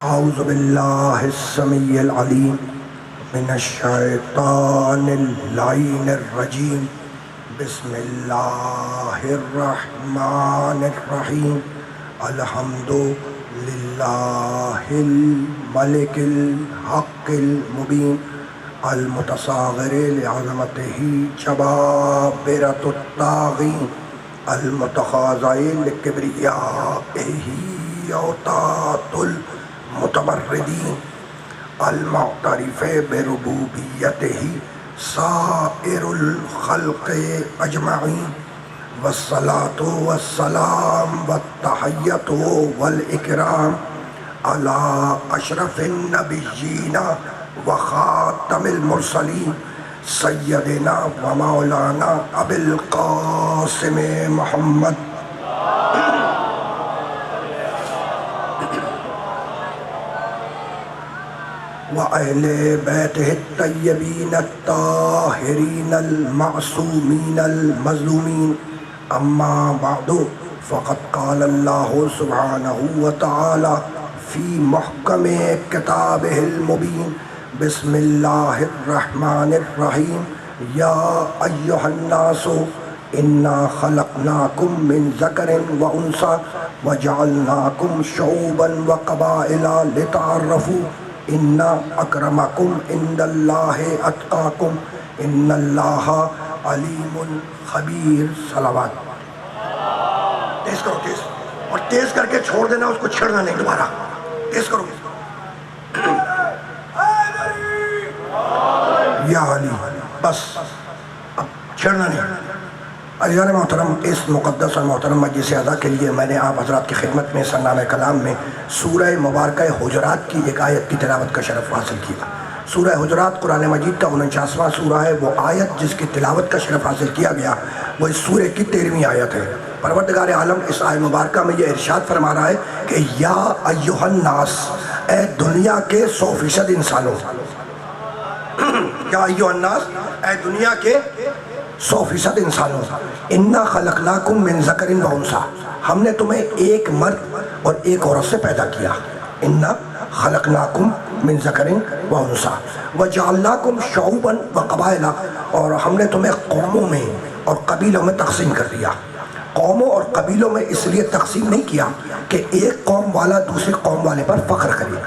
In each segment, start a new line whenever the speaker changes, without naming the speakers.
اعوذ باللہ السمیع العلیم من الشیطان اللعین الرجیم بسم اللہ الرحمن الرحیم الحمد للہ الملک الحق المبین المتصاغر لعظمتہ جبابرۃ الطاغین المتخاضع لکبریائہ اوتاد المتمردین المعترف بربوبیتہ سائر الخلق اجمعین والصلاة والسلام والتحیۃ والاکرام علی اشرف النبیین وخاتم المرسلین سیدنا و مولانا ابی القاسم محمد وأهل بيته الطيبين الطاهرين المعصومين المظلومين أما بعد فقد قال الله سبحانه وتعالى في محكم كتابه المبين بسم الله الرحمن الرحيم يا أيها الناس إنا خلقناكم من ذكر وأنثى وجعلناكم شعوبا وقبائل لتعارفوا ان اکرمکم عند اللہ اتقاکم ان اللہ علیم خبیر۔ صلوات تیز کرو، تیز، اور تیز کر کے چھوڑ دینا، اس کو چھڑنا نہیں دوبارہ، تیز کرو۔ یا علی، بس اب چھڑنا نہیں۔ عزیزان محترم، اس مقدس اور محترم مجلس اعزا کے لیے میں نے آپ حضرات کی خدمت میں سرنامہ کلام میں سورہ مبارکہ حجرات کی ایک آیت کی تلاوت کا شرف حاصل کیا۔ سورہ حجرات قرآن مجید کا 49واں سورہ ہے۔ وہ آیت جس کی تلاوت کا شرف حاصل کیا گیا وہ اس سورہ کی 13ویں آیت ہے۔ پروردگار عالم اس آیت مبارکہ میں یہ ارشاد فرما رہا ہے کہ یا ایھا الناس، اے دنیا کے 100% انسانوں، یا ایھا الناس، اے دنیا کے 100% انسانوں، انا خلقناکم من ذکر و انثیٰ، ہم نے تمہیں ایک مرد اور ایک عورت سے پیدا کیا۔ انا خلقناکم من ذکر و انثیٰ وجعلناکم شعوبا و قبائل، اور ہم نے تمہیں قوموں میں اور قبیلوں میں تقسیم کر دیا۔ قوموں اور قبیلوں میں اس لیے تقسیم نہیں کیا کہ ایک قوم والا دوسری قوم والے پر فخر کرے۔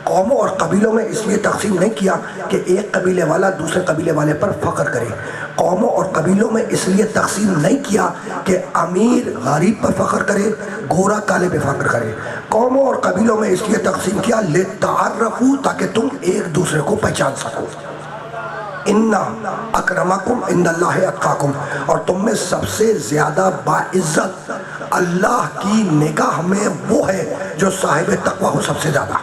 قوموں اور قبیلوں میں اس لیے تقسیم نہیں کیا کہ ایک قبیلے والا دوسرے قبیلے والے پر فخر کرے۔ قوموں اور قبیلوں میں اس لیے تقسیم نہیں کیا کہ امیر غریب پر فخر کرے، گورا کالے پہ فخر کرے۔ قوموں اور قبیلوں میں اس لیے تقسیم کیا لتعارفوا، تاکہ تم ایک دوسرے کو پہچان سکو۔ انا اکرمکم عند اللہ اتقاکم، اور تم میں سب سے زیادہ باعزت اللہ کی نگاہ میں وہ ہے جو صاحب تقوی ہو سب سے زیادہ۔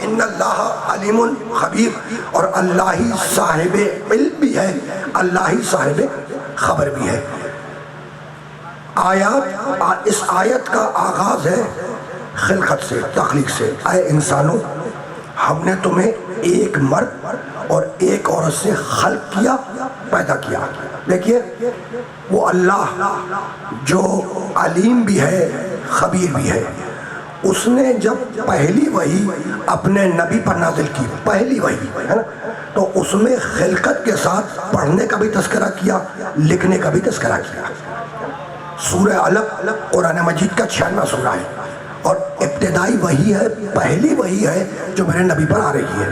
ان اللہ علیم خبیر، اور اللہ ہی صاحب علم بھی ہے، اللہ ہی صاحب خبر بھی ہے۔ اس آیت کا آغاز ہے خلقت سے، تخلیق سے۔ اے انسانوں، ہم نے تمہیں ایک مرد اور ایک عورت سے خلق کیا، پیدا کیا۔ دیکھیے، وہ اللہ جو علیم بھی ہے، خبیر بھی ہے، اس نے جب پہلی وحی اپنے نبی پر نازل کی، پہلی وحی ہے نا، تو اس میں خلقت کے ساتھ پڑھنے کا بھی تذکرہ کیا، لکھنے کا بھی تذکرہ کیا۔ سورہ علق قرآن مجید کا 96واں سورہ ہے، اور ابتدائی وحی ہے، پہلی وحی ہے جو میرے نبی پر آ رہی ہے۔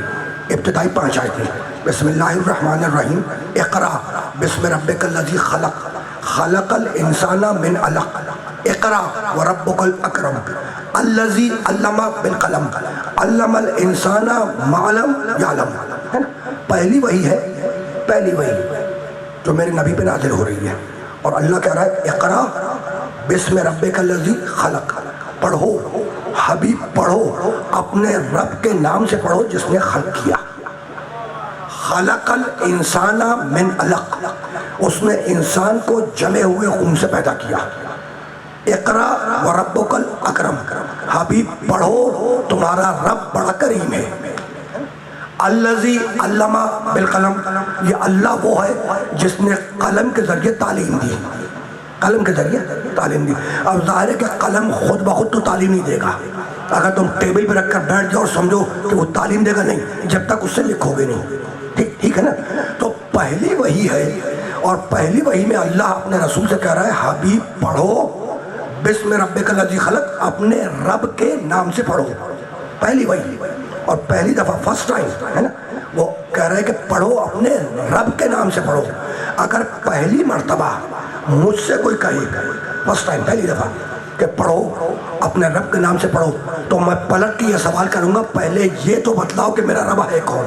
ابتدائی 5 آیتیں۔ بسم اللہ الرحمن الرحیم، اقرا بسم ربک الذی خلق، خلق الانسان من علق، اقرا وربک الاکرم الذی علم بالقلم، علم الانسان ما لم یعلم۔ پہلی وحی ہے، پہلی وحی جو میرے نبی پہ نازل ہو رہی ہے، اور اللہ کہہ رہا ہے اقرا بسم ربک الذی خلق، پڑھو حبیب، پڑھو اپنے رب کے نام سے پڑھو جس نے خلق کیا۔ خلق الانسان من علق، اس نے انسان کو جمے ہوئے خون سے پیدا کیا۔ اقرا وربک الاکرم، حبیب پڑھو تمہارا رب بڑا کریم ہے۔ الذی علم بالقلم، یہ اللہ وہ ہے جس نے قلم کے ذریعے تعلیم دی، قلم کے ذریعے تعلیم دی۔ اب ظاہر ہے کہ قلم خود بخود تو تعلیم نہیں دے گا، اگر تم ٹیبل پہ رکھ کر بیٹھ جاؤ اور سمجھو کہ وہ تعلیم دے گا، نہیں، جب تک اس سے لکھو گے نہیں. ٹھیک ہے نا. تو پہلی وحی ہے، اور پہلی وحی میں اللہ اپنے رسول سے کہہ رہا ہے حبیب پڑھو بسم ربک الذی خلق، اپنے رب کے نام سے پڑھو. پہلی وحی اور پہلی دفعہ فرسٹ ٹائم ہے نا، وہ کہہ رہے کہ پڑھو اپنے رب کے نام سے پڑھو. اگر پہلی مرتبہ مجھ سے کوئی کہے فرسٹ ٹائم پہلی دفعہ کہ پڑھو اپنے رب کے نام سے پڑھو، تو میں پلٹ کے یہ سوال کروں گا پہلے یہ تو بتلاؤ کہ میرا رب ہے کون،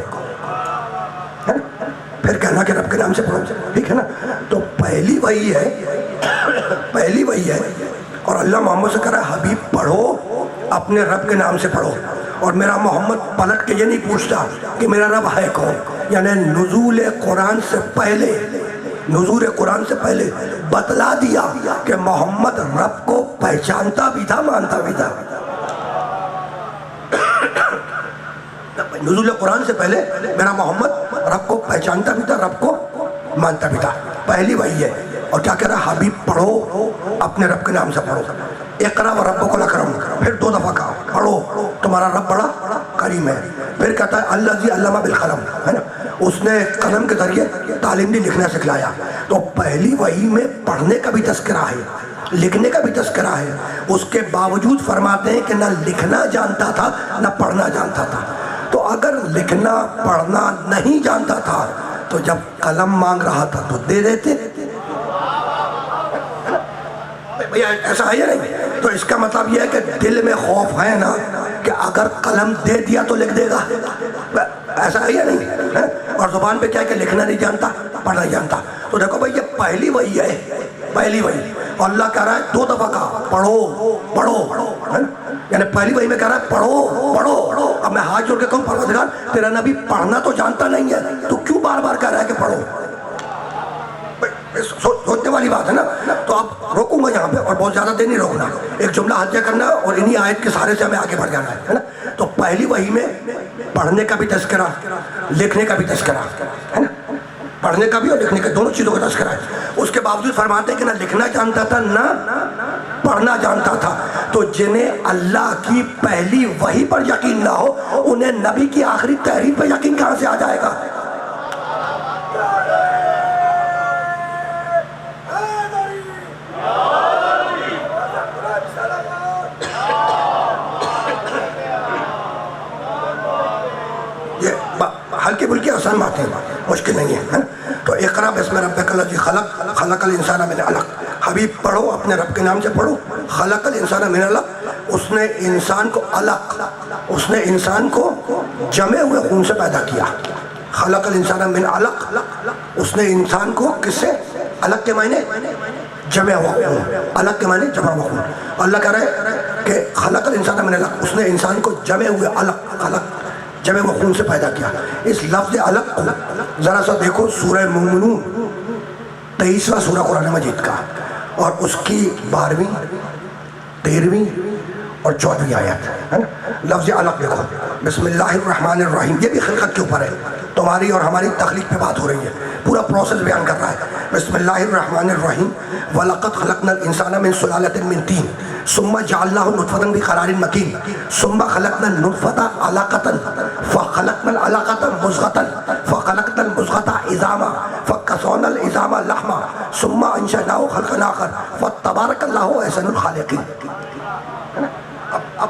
پھر کہنا کہ رب کے نام سے پڑھو. ٹھیک ہے نا. تو پہلی وحی ہے، پہلی وحی ہے، اور اللہ محمد سے کہہ رہا ہے حبیب پڑھو اپنے رب کے نام سے پڑھو. اور میرا محمد پلٹ کے یہ نہیں پوچھتا کہ میرا رب ہے کون. یعنی نزول قرآن سے پہلے، نزول قرآن سے پہلے بتلا دیا کہ محمد رب کو پہچانتا بھی تھا، مانتا بھی تھا. نزول قرآن سے پہلے میرا محمد رب کو پہچانتا بھی تھا، رب کو مانتا بھی تھا. پہلی وحی ہے. اور کیا کہہ رہا ہے حبیب پڑھو اپنے رب کے نام سے پڑھو. اقرا وربک الاکرم، پھر دو دفعہ کہا پڑھو تمہارا رب بڑا کریم ہے. پھر کہتا ہے الذی علم بالقلم، ہے نا، اس نے قلم کے ذریعے تعلیم دی، لکھنا سکھلایا. تو پہلی وحی میں پڑھنے کا بھی تذکرہ ہے، لکھنے کا بھی تذکرہ ہے. اس کے باوجود فرماتے ہیں کہ نہ لکھنا جانتا تھا نہ پڑھنا جانتا تھا. تو اگر لکھنا پڑھنا نہیں جانتا تھا تو جب قلم مانگ رہا تھا تو دے دیتے. بھیا ایسا ہے یا نہیں؟ تو اس کا مطلب یہ ہے کہ دل میں خوف ہے نا کہ اگر قلم دے دیا تو لکھ دے گا. ایسا ہے یا نہیں؟ اور زبان پہ کیا ہے کہ لکھنا نہیں جانتا پڑھنا نہیں جانتا. تو دیکھو بھائی یہ پہلی وحی ہے، پہلی وحی. اور اللہ کہہ رہا ہے دو دفعہ کہا پڑھو پڑھو، یعنی پہلی وحی میں کہہ رہا ہے پڑھو پڑھو. اب میں ہاتھ جوڑ کے کہوں پروردگار تیرا نبی پڑھنا تو جانتا نہیں ہے، تو کیوں بار بار کہہ رہا ہے کہ پڑھو؟ سوچنے والی بات ہے نا. تو اب روکوں گا یہاں پہ، اور بہت زیادہ دیر نہیں روکنا، ایک جملہ حجہ کرنا اور انہی آیت کے سارے سے ہمیں آگے بڑھ جانا ہے نا. تو پہلی وحی میں پڑھنے کا بھی تذکرہ، لکھنے کا بھی تذکرہ ہے نا، پڑھنے کا بھی اور لکھنے کا دونوں چیزوں کا تذکرہ ہے. اس کے باوجود فرماتے ہیں کہ نہ لکھنا جانتا تھا نہ پڑھنا جانتا تھا. تو جنہیں اللہ کی پہلی وحی پر یقین نہ ہو انہیں نبی کی آخری تحریر پر یقین کہاں سے آ جائے گا؟ ہلکی بلکی آسان باتیں، مشکل نہیں ہے. تو اقرا بسم ربک الذی خلق، خلق الانسان من علق. حبیب پڑھو اپنے رب کے نام سے پڑھو. خلق الانسان من علق، اس نے انسان کو علق، اس نے انسان کو جمے ہوئے خون سے پیدا کیا. خلق الانسان من علق، اس نے انسان کو کس سے؟ علق کے معنی جمع ہوا خون، علق کے معنی جمع ہوا خون. اللہ کہہ رہا ہے کہ خلق الانسان من علق، اس نے انسان کو جمے ہوئے علق، علق جمع وہ خون سے پیدا کیا. اس لفظ علق کو ذرا سا دیکھو سورہ مومنون 23واں سورہ قرآن مجید کا، اور اس کی 12ویں 13ویں اور 14ویں آیت ہے نا. لفظ علق دیکھو، بسم اللہ الرحمن الرحیم. یہ بھی خلقت کے اوپر ہے، تمہاری اور ہماری تخلیق پہ بات ہو رہی ہے، پورا پروسیس بیان کر رہا ہے. بسم اللہ الرحمن الرحیم. وَلَقَدْ خَلَقْنَا الْإِنسَانَ مِنْ سُلَالَةٍ مِنْ طِينٍ ثُمَّ جَعَلْنَاهُ نُطْفَةً فِي قَرَارٍ مَكِينٍ ثُمَّ خَلَقْنَا النُّطْفَةَ عَلَقَةً فَخَلَقْنَا الْعَلَقَةَ مُضْغَةً فَخَلَقْنَا الْمُضْغَةَ عِظَامًا فَكَسَوْنَا الْعِظَامَ لَحْمًا ثُمَّ أَنشَأْنَاهُ خَلْقًا آخَرَ فَتَبَارَكَ اللَّهُ أَحْسَنُ الْخَالِقِينَ. اب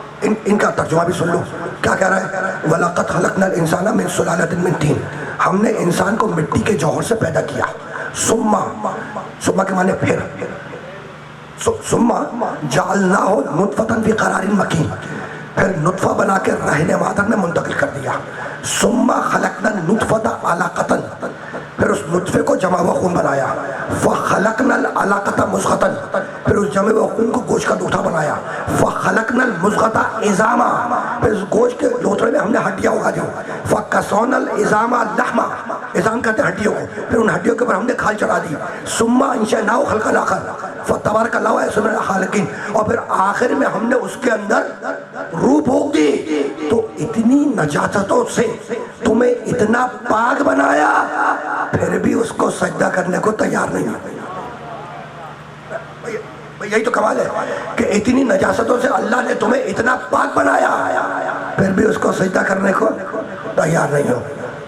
ان کا ترجمہ بھی سن لو. کیا کہہ رہا ہے؟ وَلَقَدْ خَلَقْنَا الْإِنسَانَ مِنْ سُلَالَةٍ مِنْ طِينٍ، ہم نے انسان کو مٹی کے جوہر سے پیدا کیا. ثم کے معنی پھر، ثم جعلناہ نطفۃ فی قرار مکین، پھر نطفہ بنا کے رہنے مادر میں منتقل کر دیا. ثم خلقنا النطفۃ علقۃ، پھر اس نطفے کو جمع ہوا خون بنایا. فخلقنا العلقۃ مضغۃ، پھر اس جمع ہوا خون کو گوشت کا لوتھڑا بنایا. فخلقنا المضغۃ عظاما، پھر اس گوشت کے لوتھڑے میں ہم نے ہڈیاں اگا دی. فکسونا العظام لحما، عظام کہتے ہیں ہڈیوں کو، پھر ان ہڈیوں کے اوپر ہم نے کھال چڑھا دی. ثم انشأناہ خلقا آخر فتبارک اللہ احسن الخالقین، اور پھر آخر میں ہم نے اس کے اندر روح پھونک دی. تو اتنی نجاستوں سے تمہیں اتنا پاک بنایا، پھر بھی اس کو سجدہ کرنے کو تیار نہیں. یہی تو کمال ہے کہ اتنی نجاستوں سے اللہ نے تمہیں اتنا پاک بنایا، پھر بھی اس کو سجدہ کرنے کو تیار نہیں ہو،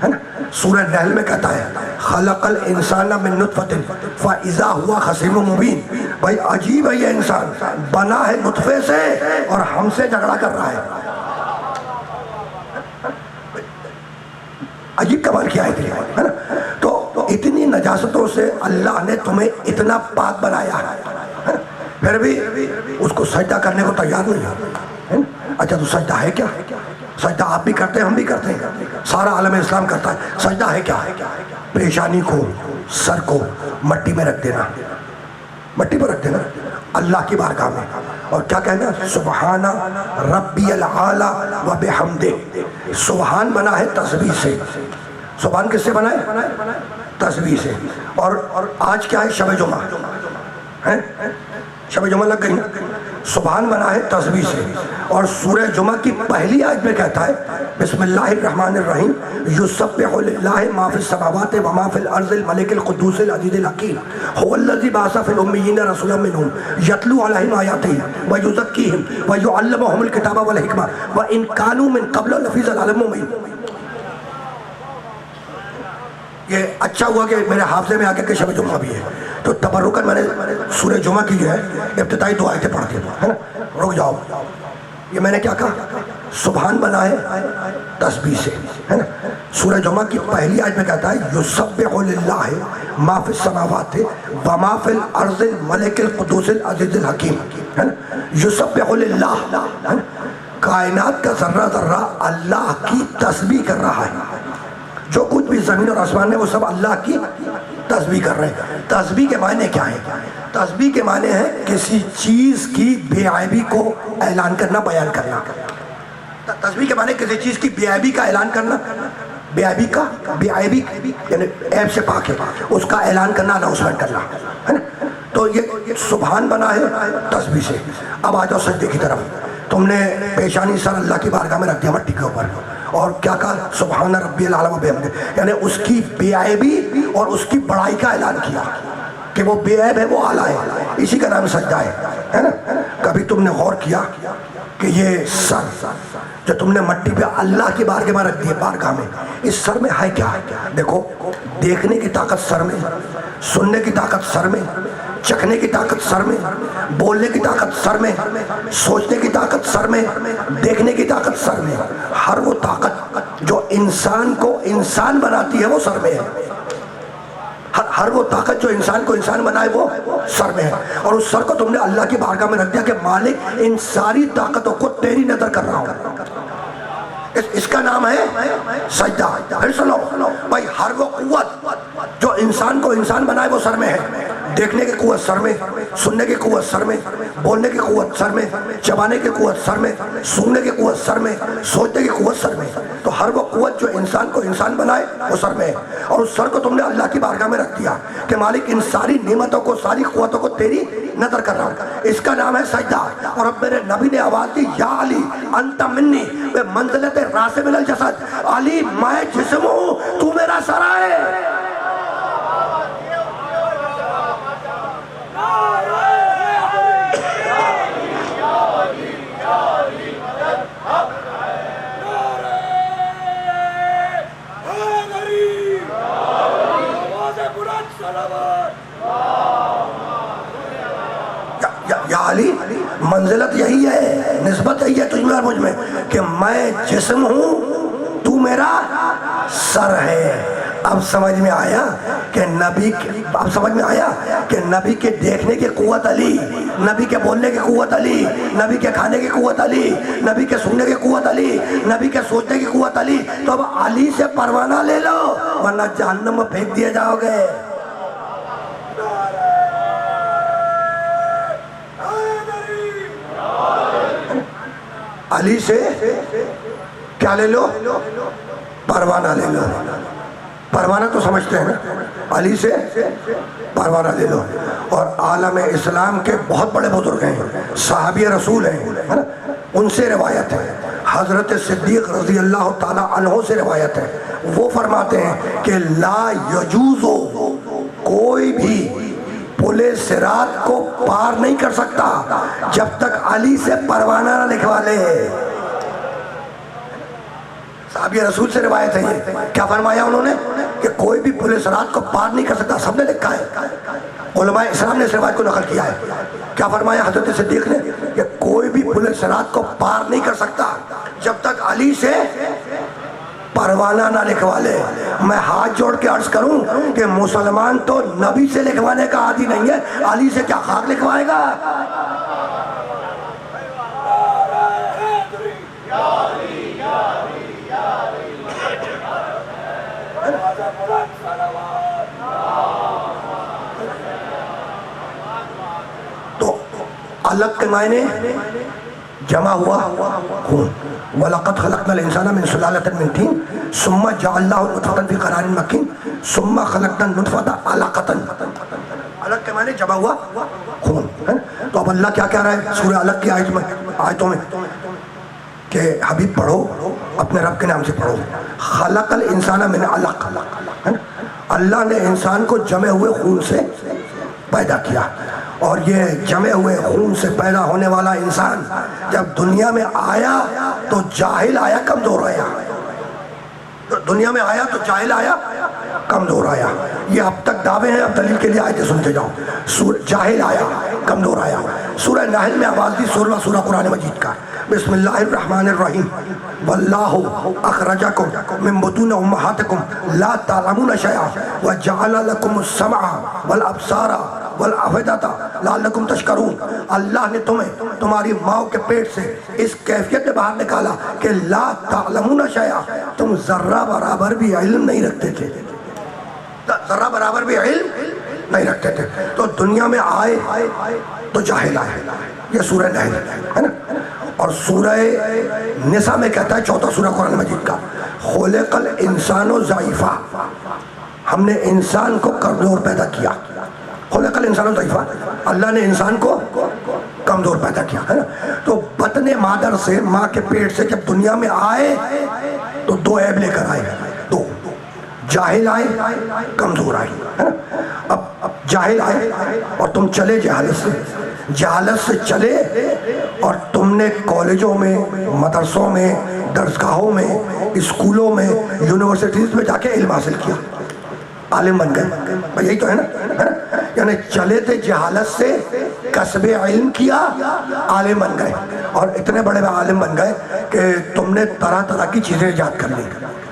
ہے نا؟ سورہ نحل میں کہتا ہے خلق الانسان من نطفۃ فاذا هو خصیم مبین. بھائی عجیب ہے یہ انسان، بنا ہے نطفے سے اور ہم سے جھگڑا کر رہا ہے. عجیب کمال کیا ہے نا؟ تو اتنی نجاستوں سے اللہ نے تمہیں اتنا پاک بنایا ہے، پھر بھی اس کو سجدہ کرنے کو تیار نہیں ہے. اچھا تو سجدہ ہے کیا؟ سجدہ آپ بھی کرتے ہیں، ہم بھی کرتے ہیں، سارا عالم اسلام کرتا ہے. سجدہ ہے کیا؟ پیشانی کو، سر کو مٹی میں رکھ دینا، مٹی پر رکھ دینا اللہ کی بارگاہ میں، اور کیا کہنا؟ سبحان ربی العالی و بحمدہ. سبحان بنا ہے تسبیح سے. سبحان کس سے بنا ہے؟ تسبیح سے. اور آج کیا ہے؟ شب جمعہ ہے، شب جمعہ لگ گئی. سبحان بنا ہے تسبیح سے. اور سورہ جمعہ کی پہلی آیت میں کہتا ہے بسم اللہ الرحمن الرحیم یسبح للہ ما فی السماوات و ما فی الارض الملک القدوس العزیز الحکیم هو الذی بعث فی الامیین رسولا منہم یتلو علیہم آیاتہ ویزکیہم ویعلمہم الکتاب والحکمہ وان کانوا من قبل لفی ضلال مبین. یہ اچھا ہوا کہ میرے حافظے میں آگے کہ شب جمعہ بھی ہے، تو تبرکاً میں نے سورہ جمعہ کی جو ہے ابتدائی 2 آیتیں پڑھ دی ہے نا. رک جاؤ، یہ میں نے کیا کہا؟ سبحان بنا ہے تسبیح سے، ہے نا. سورہ جمعہ کی پہلی آیت میں کہتا ہے یسبح للہ ما فی السماوات و ما فی الارض الملک القدوس العزیز الحکیم، ہے نا. یسبح للہ، کائنات کا ذرہ ذرہ اللہ کی تسبیح کر رہا ہے. جو کچھ بھی زمین اور آسمان میں وہ سب اللہ کی تسبیح کر رہے ہیں. تسبیح کے معنی کیا ہے؟ تسبیح کے معنی ہے کسی چیز کی بے عیبی کو اعلان کرنا، بیان کرنا. تسبیح کے معنی کسی چیز کی بے عیبی کا اعلان کرنا، بے عیبی کا، بے عیبی یعنی عیب سے پاک ہے، اس کا اعلان کرنا، اناؤنسمنٹ کرنا، ہے نا. تو یہ سبحان بنا ہے تسبیح سے. اب آ جاؤ سجدے کی طرف. تم نے پیشانی سر اللہ کی بارگاہ میں رکھ دیا مٹی کے اوپر، اور کیا کہا؟ سبحان ربی العالی و بحمدہ، یعنی اس کی بے عیبی اور اس کی بڑائی کا اعلان کیا کہ وہ بے عیب ہے، وہ اعلیٰ ہے. اسی کا نام سجدہ ہے نا. کبھی تم نے غور کیا کہ یہ سر جو تم نے مٹی پہ اللہ کی بارگاہ میں رکھ دیے، بارگاہ میں، اس سر میں ہے کیا؟ دیکھو، دیکھنے کی طاقت سر میں، سننے کی طاقت سر میں، چکھنے کی طاقت سر میں، بولنے کی طاقت سر میں، سوچنے کی طاقت سر میں، دیکھنے کی طاقت سر میں. ہر وہ طاقت جو انسان کو انسان بناتی ہے وہ سر میں ہے. ہر وہ طاقت جو انسان کو انسان بنائے وہ سر میں ہے. اور اس سر کو تم نے اللہ کی بارگاہ میں رکھ دیا کہ مالک ان ساری طاقتوں کو تیری نظر کر رہا ہوں. اس کا نام ہے سجدہ. پھر سنو بھائی، ہر وہ قوت جو انسان کو انسان بنائے وہ سر میں ہے. دیکھنے کی قوت سر میں، سننے کی قوت سر میں، بولنے کی قوت سر میں، چبانے کی قوت سر میں، سونگنے کی قوت سر میں، سوچنے کی قوت سر میں. تو ہر وہ قوت جو انسان کو انسان بنائے وہ سر میں ہے. اور اس سر کو تم نے اللہ کی بارگاہ میں رکھ دیا کہ مالک ان ساری نعمتوں کو، ساری قوتوں کو تیری نظر کر رہا ہوں. اس کا نام ہے سجدہ. اور اب میرے نبی نے آواز دی یا علی انت منی بے منزلت راس من الجسد. علی میں جسم ہوں، تو میرا سر ہے. یا علی، منزلت یہی ہے، نسبت یہی ہے تجھ میں اور مجھ میں کہ میں جسم ہوں، تو میرا سر ہے. اب سمجھ میں آیا کہ نبی کے دیکھنے کی قوت علی، نبی کے بولنے کی قوت علی، نبی کے کھانے کی قوت علی، نبی کے سننے کی قوت علی، نبی کے سوچنے کی قوت علی. تو اب علی سے پروانہ لے لو ورنہ جہنم میں پھینک دیے جاؤ گے. علی سے کیا لے لو؟ پروانہ لے لو. پروانہ تو سمجھتے ہیں نا، علی سے پروانہ لے لو. اور عالم اسلام کے بہت بڑے بزرگ ہیں، صحابی رسول ہیں، ان سے روایت ہے. حضرت صدیق رضی اللہ تعالی عنہ سے روایت ہے. وہ فرماتے ہیں کہ لا یجوز، کوئی بھی پل صراط کو پار نہیں کر سکتا جب تک علی سے پروانہ نہ لکھوا لے. صحابی رسول سے روایت ہے یہ. کیا فرمایا انہوں نے کہ کوئی بھی پل صراط کو پار نہیں کر سکتا. سب نے لکھا ہے, علماء اسلام نے اس روایت کو نقل کیا ہے. کیا فرمایا حضرت صدیق نے کہ کوئی بھی پل صراط کو پار نہیں کر سکتا جب تک علی سے پروانہ نہ لکھوا لے. میں ہاتھ جوڑ کے عرض کروں کہ مسلمان تو نبی سے لکھوانے کا عادی نہیں ہے, علی سے کیا خاک لکھوائے گا؟ تو الگ کے معنی جمع ہوا خون. وَلَقَدْ خَلَقْنَا الْإِنسَانَ مِنْ سُلَالَةٍ مِنْ طِينٍ ثُمَّ جَعَلْنَاهُ نُطْفَةً فِي قَرَارٍ مَكِينٍ ثُمَّ خَلَقْنَا النُّطْفَةَ عَلَقَةً. الگ کے معنی جمع ہوا خون. تو اب اللہ کیا کہہ رہا ہے سورہ الگ کی آیتوں میں کہ حبیب پڑھو, اپنے رب کے نام سے پڑھو. خلق الانسان من علق, اللہ نے انسان کو جمے ہوئے خون سے پیدا کیا. اور یہ جمے ہوئے خون سے پیدا ہونے والا انسان جب دنیا میں آیا تو جاہل آیا, کمزور آیا. دنیا میں آیا تو جاہل آیا, کمزور آیا. یہ اب تک دعوے ہیں, اب دلیل کے لیے آیتیں سنتے جاؤ. جاہل آیا, کمزور آیا. سورہ نحل میں آواز دی, 16واں سورہ قرآن مجید کا. بسم اللہ الرحمن الرحیم. واللہ اخرجکم من بطون امہاتکم لا تعلمون شیئا وجعل لکم السمع والابصار والافئدۃ لعلکم تشکرون. اللہ نے تمہیں تمہاری ماں کے پیٹ سے اس کیفیت میں باہر نکالا کہ لا تعلمون شیئا, تم ذرہ برابر بھی علم نہیں رکھتے تھے. ذرہ برابر بھی علم نہیں رکھتے تھے. تو دنیا میں آئے تو جاہل آئے. یہ سورہ نحل ہے نا. اور سورہ نساء میں کہتا ہے, 4واں سورہ قرآن مجید کا, خلق الانسان ضعیفا, ہم نے انسان کو کمزور پیدا کیا. خلق الانسان ضعیفا, اللہ نے انسان کو کمزور پیدا کیا ہے نا. تو بطن مادر سے, ماں کے پیٹ سے جب دنیا میں آئے تو دو عیب لے کر آئے. دو, جاہل آئے, کمزور آئے ہے نا. اب جاہل آئے اور تم چلے جہالت سے, جہالت سے چلے اور تم نے کالجوں میں, مدرسوں میں, درسگاہوں میں, اسکولوں میں, یونیورسٹیز میں جا کے علم حاصل کیا, عالم بن گئے. بھائی یہی تو ہے نا. یعنی چلے تھے جہالت سے, کسب علم کیا, عالم بن گئے. اور اتنے بڑے عالم بن گئے کہ تم نے طرح طرح کی چیزیں ایجاد کر لی.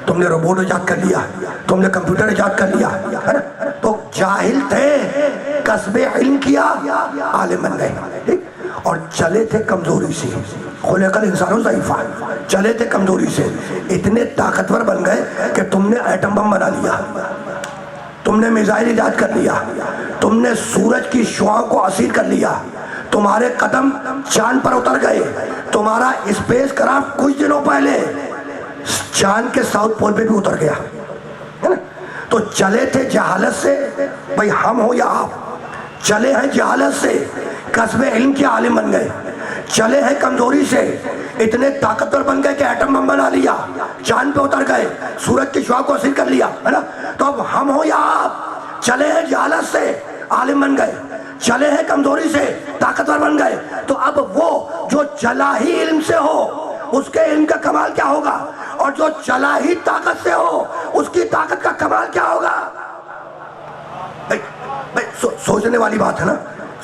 تم نے روبوٹ ایجاد کر لیا, تم نے کمپیوٹر ایجاد کر لیا ہے نا. تو جاہل تھے, کسب علم کیا, عالم بن گئے. اور چلے تھے کمزوری سے, خلق الانسان ضعیفا, چلے تھے کمزوری سے, اتنے طاقتور بن گئے کہ تم نے ایٹم بم بنا لیا, تم نے میزائل ایجاد کر لیا, تم نے سورج کی شعاؤں کو اسیر کر لیا, تمہارے قدم چاند پر اتر گئے, تمہارا اسپیس کرافٹ کچھ دنوں پہلے چاند کے ساؤتھ پول پہ بھی اتر گیا ہے نا. تو چلے تھے جہالت سے, بھئی ہم ہو یا آپ, چلے ہیں جہالت سے, کسب علم کے عالم بن گئے. چلے ہیں کمزوری سے, اتنے طاقتور بن گئے کہ ایٹم بم بنا لیا, چاند پہ اتر گئے, سورج کی شعاع کو حاصل کر لیا ہے نا. تو اب ہم ہو یا آپ, چلے ہیں جہالت سے, عالم بن گئے, چلے ہیں کمزوری سے, طاقتور بن گئے. تو اب وہ جو چلا ہی علم سے ہو, اس کے علم کا کمال کیا ہوگا, اور جو چلا ہی طاقت سے ہو, اس کی طاقت کا کمال کیا ہوگا. سوچنے والی بات ہے نا,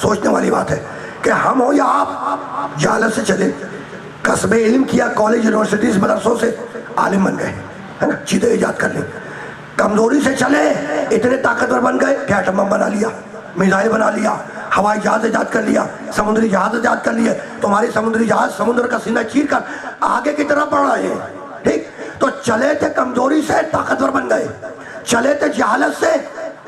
سوچنے والی بات ہے کہ ہم ہو یا آپ, جہالت سے چلے, کسب علم کیا, کالج یونیورسٹیز مدرسوں سے عالم بن گئے ہے نا, چیزیں ایجاد کر لی. کمزوری سے چلے, اتنے طاقتور بن گئے کہ ایٹم بم بنا لیا, میزائل بنا لیا, ہوائی جہاز ایجاد کر لیا, سمندری جہاز ایجاد کر لیے. تمہاری سمندری جہاز سمندر کا سینہ چیر کر آگے کی طرف بڑھ رہے ہیں. ٹھیک, تو چلے تھے کمزوری سے, طاقتور بن گئے, چلے تھے جہالت سے,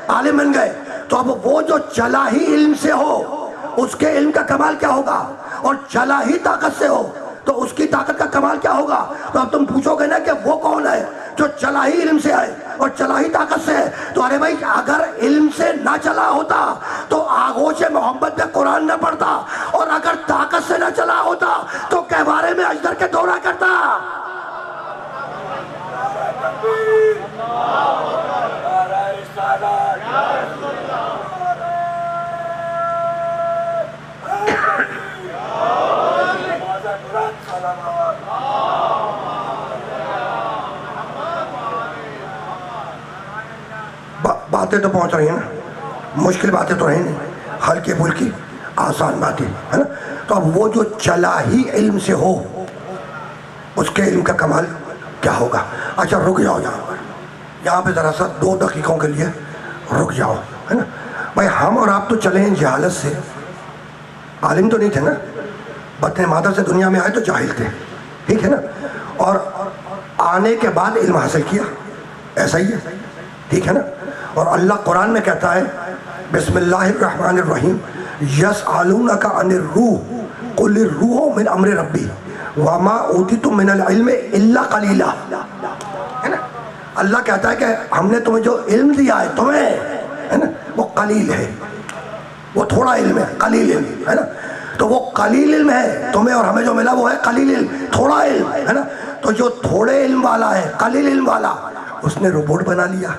عالم بن گئے. تو اب وہ جو چلا ہی علم سے ہو, اس کے علم کا کمال کیا ہوگا, اور چلا ہی طاقت سے ہو تو اس کی طاقت کا کمال کیا ہوگا. تو اب تم پوچھو گے نا کہ وہ کون ہے جو چلا ہی علم سے ہے اور چلا ہی طاقت سے ہے. تو ارے بھائی, اگر علم سے نہ چلا ہوتا تو آغوش محمد میں قرآن نہ پڑھتا, اور اگر طاقت سے نہ چلا ہوتا تو کہوارے میں اجدر کے دورہ کرتا. باتیں تو پہنچ رہی ہیں نا، مشکل باتیں تو رہیں نہیں، ہلکی پھلکی آسان باتیں ہے نا. تو اب وہ جو چلا ہی علم سے ہو اس کے علم کا کمال کیا ہوگا. اچھا رک جاؤ یہاں پہ ذرا سا 2 دقیقوں کے لیے رک جاؤ ہے نا. بھائی ہم اور آپ تو چلے ہیں جہالت سے، عالم تو نہیں تھے نا، بطن مادر سے دنیا میں آئے تو جاہل تھے، ٹھیک ہے نا، اور آنے کے بعد علم حاصل کیا، ایسا ہی ہے، ٹھیک ہے نا. اور اللہ قرآن میں کہتا ہے بسم اللہ الرحمن الرحیم یسألونک عن الروح قل الروح من امر ربی وما اوتیتم من العلم الا قلیلا، ہے نا. اللہ کہتا ہے کہ ہم نے تمہیں جو علم دیا ہے تمہیں ہے نا وہ قلیل ہے، وہ تھوڑا علم ہے، قلیل علم ہے نا. تو وہ قلیل علم ہے، تمہیں اور ہمیں جو ملا وہ ہے قلیل علم، تھوڑا علم ہے نا. تو جو تھوڑے علم والا ہے، قلیل علم والا، اس نے روبوٹ بنا لیا،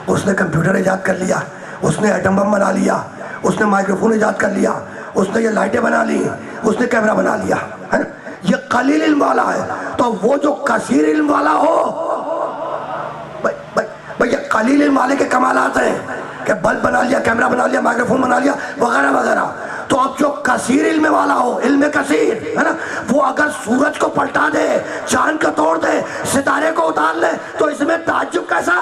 اس نے کمپیوٹر ایجاد کر لیا، اس نے ایٹم بم بنا لیا، اس نے مائکروفون ایجاد کر لیا، اس نے یہ لائٹیں بنا لی، اس نے کیمرہ بنا لیا ہے نا. یہ قلیل علم والا ہے. تو وہ جو کثیر علم والا ہو، بھئی یہ قلیل علم والے کے کمالات ہیں کہ بلب بنا لیا، کیمرہ بنا لیا، مائکروفون بنا لیا وغیرہ وغیرہ. تو اب جو کثیر علم والا ہو، علم کثیر ہے نا، وہ اگر سورج کو پلٹا دے، چاند کو توڑ دے، ستارے کو اتار لے تو اس میں تعجب کیسا.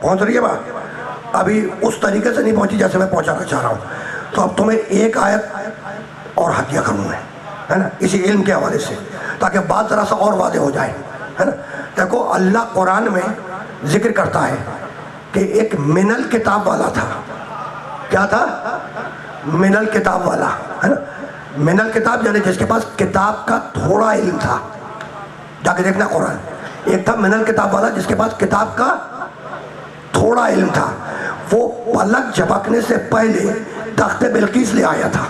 پہنچ رہی ہے بات؟ ابھی اس طریقے سے نہیں پہنچی جیسے میں پہنچانا چاہ رہا ہوں. تو اب تمہیں ایک آیت اور ہدیہ کروں میں ہے نا اسی علم کے حوالے سے، تاکہ بات ذرا سا اور واضح ہو جائے ہے نا. دیکھو اللہ قرآن میں ذکر کرتا ہے کہ ایک من الکتاب والا تھا. کیا تھا؟ من الکتاب والا ہے نا. من الکتاب یعنی جس کے پاس کتاب کا تھوڑا علم تھا. جا کے دیکھنا قرآن. ایک تھا من الکتاب والا جس کے پاس کتاب کا تھوڑا علم تھا. وہ پلک جھپکنے سے پہلے تخت بلقیس لے آیا تھا.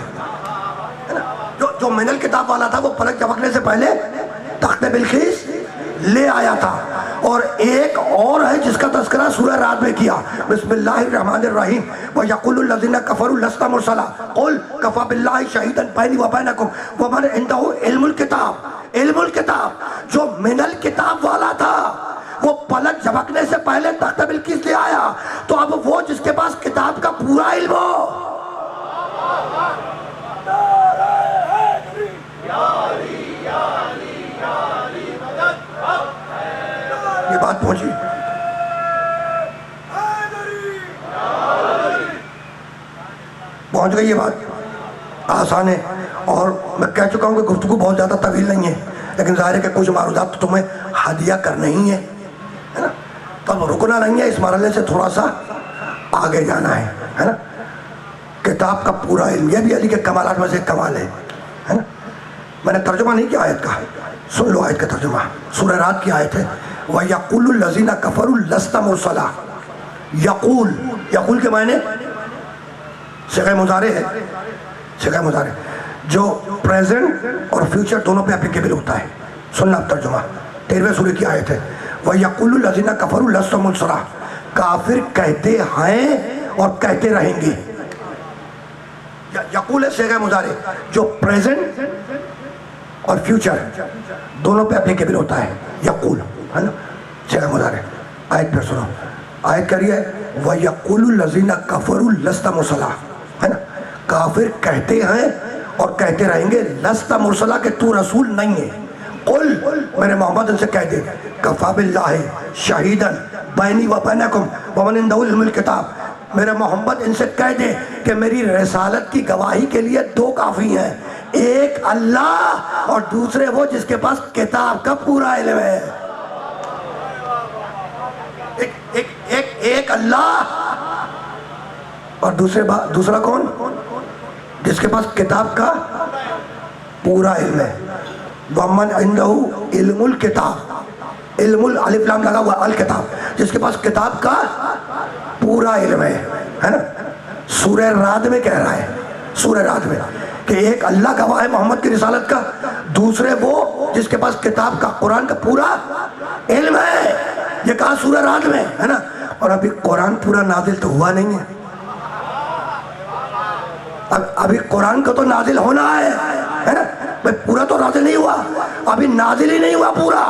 جو من الکتاب والا تھا وہ پلک جھپکنے سے پہلے تخت بلقیس لے آیا تھا. اور ایک اور ہے جس کا تذکرہ سورہ رات میں کیا، بسم اللہ الرحمن الرحیم وَيَقُولُ الَّذِينَ كَفَرُوا لَسْتَ مُرْسَلًا قُلْ كَفَى بِاللَّهِ شَهِيدًا بَيْنِي وَبَيْنَكُمْ وَمَنْ عِندَهُ عِلْمُ الْكِتَابِ. علم الکتاب جو من الکتاب والا تھا وہ پلک جھپکنے سے پہلے تخت بلقیس لے آیا. تو اب وہ جس کے پاس کتاب کا پورا علم ہو، یہ بات پہنچی. پہنچ گئی یہ بات، آسان ہے. اور میں کہہ چکا ہوں کہ گفتگو بہت زیادہ طویل نہیں ہے، لیکن ظاہر ہے کہ کچھ معروضات تو تمہیں ہدیہ کرنا ہی ہے نا. تو اب رکنا نہیں ہے، اس مرحلے سے تھوڑا سا آگے جانا ہے نا. کتاب کا پورا علم، یہ بھی علی کے کمالات میں سے ایک کمال ہے نا. میں نے ترجمہ نہیں کیا آیت کا، سن لو آیت کا ترجمہ. سورہ رات کی آیت ہے وَيَقُولُ الَّذِينَ كَفَرُوا لَسْتَ مُرْسَلًا. یقول کے معنی صیغہ مضارع ہے، صیغہ مضارع جو پریزنٹ اور فیوچر دونوں پہ اپلیکیبل ہوتا ہے. سننا اب ترجمہ. 13ویں سورہ کی آیت ہے وَيَقُولُ الَّذِينَ كَفَرُوا لَسْتَ مُرْسَلًا. کافر کہتے ہیں اور کہتے رہیں گے. یقول ہے صیغہ مضارع جو پریزنٹ اور فیوچر دونوں پہ اپلیکیبل ہوتا ہے. یقول ہے نا صیغہ مضارع. آیت پھر سنو. آیت کریے وَيَقُولُ الَّذِينَ كَفَرُوا لَسْتَ مُرْسَلًا ہے نا. کافر کہتے ہیں اور کہتے رہیں گے لست مرسلہ کہ تو رسول نہیں ہے. قل میرے محمد ان سے کہہ دے کفا باللہ شہیدن بینی و بینکم ومن عنده علم الکتاب. میرے محمد ان سے کہہ دے کہ میری رسالت کی گواہی کے لیے 2 کافی ہیں، ایک اللہ اور دوسرے وہ جس کے پاس کتاب کا پورا علم ہے. ایک اللہ اور دوسرا کون؟ جس کے پاس کتاب کا پورا علم ہے. وَمَنْ عِنْدَهُ عِلْمُ الْكِتَاب، علم الف لام لگا ہوا الکتاب، جس کے پاس کتاب کا پورا علم ہے نا. سورہ رات میں کہہ رہا ہے، سورہ رات میں کہ ایک اللہ گواہ ہے محمد کی رسالت کا، دوسرے وہ جس کے پاس کتاب کا قرآن کا پورا علم ہے. یہ کہا سورہ رات میں ہے نا. اور ابھی قرآن پورا نازل تو ہوا نہیں ہے، ابھی قرآن کا تو نازل ہونا ہے نا. بھائی پورا تو نازل نہیں ہوا، ابھی نازل ہی نہیں ہوا پورا،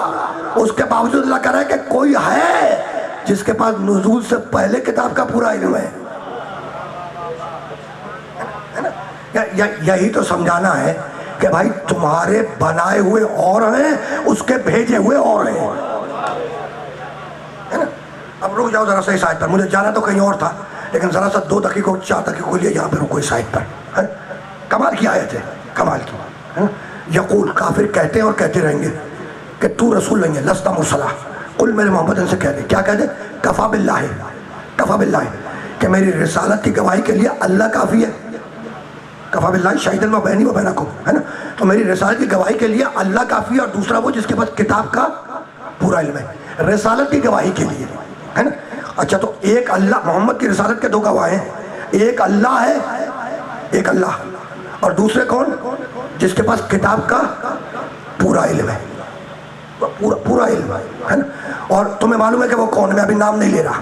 اس کے باوجود اللہ کہہ رہا ہے کہ کوئی ہے جس کے پاس نزول سے پہلے کتاب کا پورا علم ہے۔ یہی تو سمجھانا ہے کہ بھائی تمہارے بنائے ہوئے اور ہیں، اس کے بھیجے ہوئے اور ہیں۔ اب رک جاؤ ذرا سا اس آیت پر، مجھے جانا تو کہیں اور تھا لیکن ذرا سا 2 دقیقوں 4 دقیقوں کے لیے یہاں پہ رکو اس آیت پر۔ کمال کی آیت ہے، کمال کی۔ یقول، کافر کہتے ہیں اور کہتے رہیں گے کہ تو رسول نہیں ہے، لست مرسلا، قل میرے محمد ان سے کہہ دے، کیا کہہ دے؟ کفا باللہ، کفا باللہ، کہ میری رسالت کی گواہی کے لیے اللہ کافی ہے۔ کفا باللہ شاہدن و بینی و بینکم، ہے نا؟ تو میری رسالت کی گواہی کے لیے اللہ کافی ہے، اور دوسرا وہ جس کے پاس کتاب کا پورا علم ہے، رسالت کی گواہی کے لیے، ہے نا؟ اچھا تو ایک اللہ، محمد کی رسالت کے 2 گواہ ہیں، ایک اللہ ہے، ایک اللہ، اور دوسرے کون؟ جس کے پاس کتاب کا پورا علم ہے، پورا علم ہے نا؟ اور تمہیں معلوم ہے کہ وہ کون ہے، میں ابھی نام نہیں لے رہا۔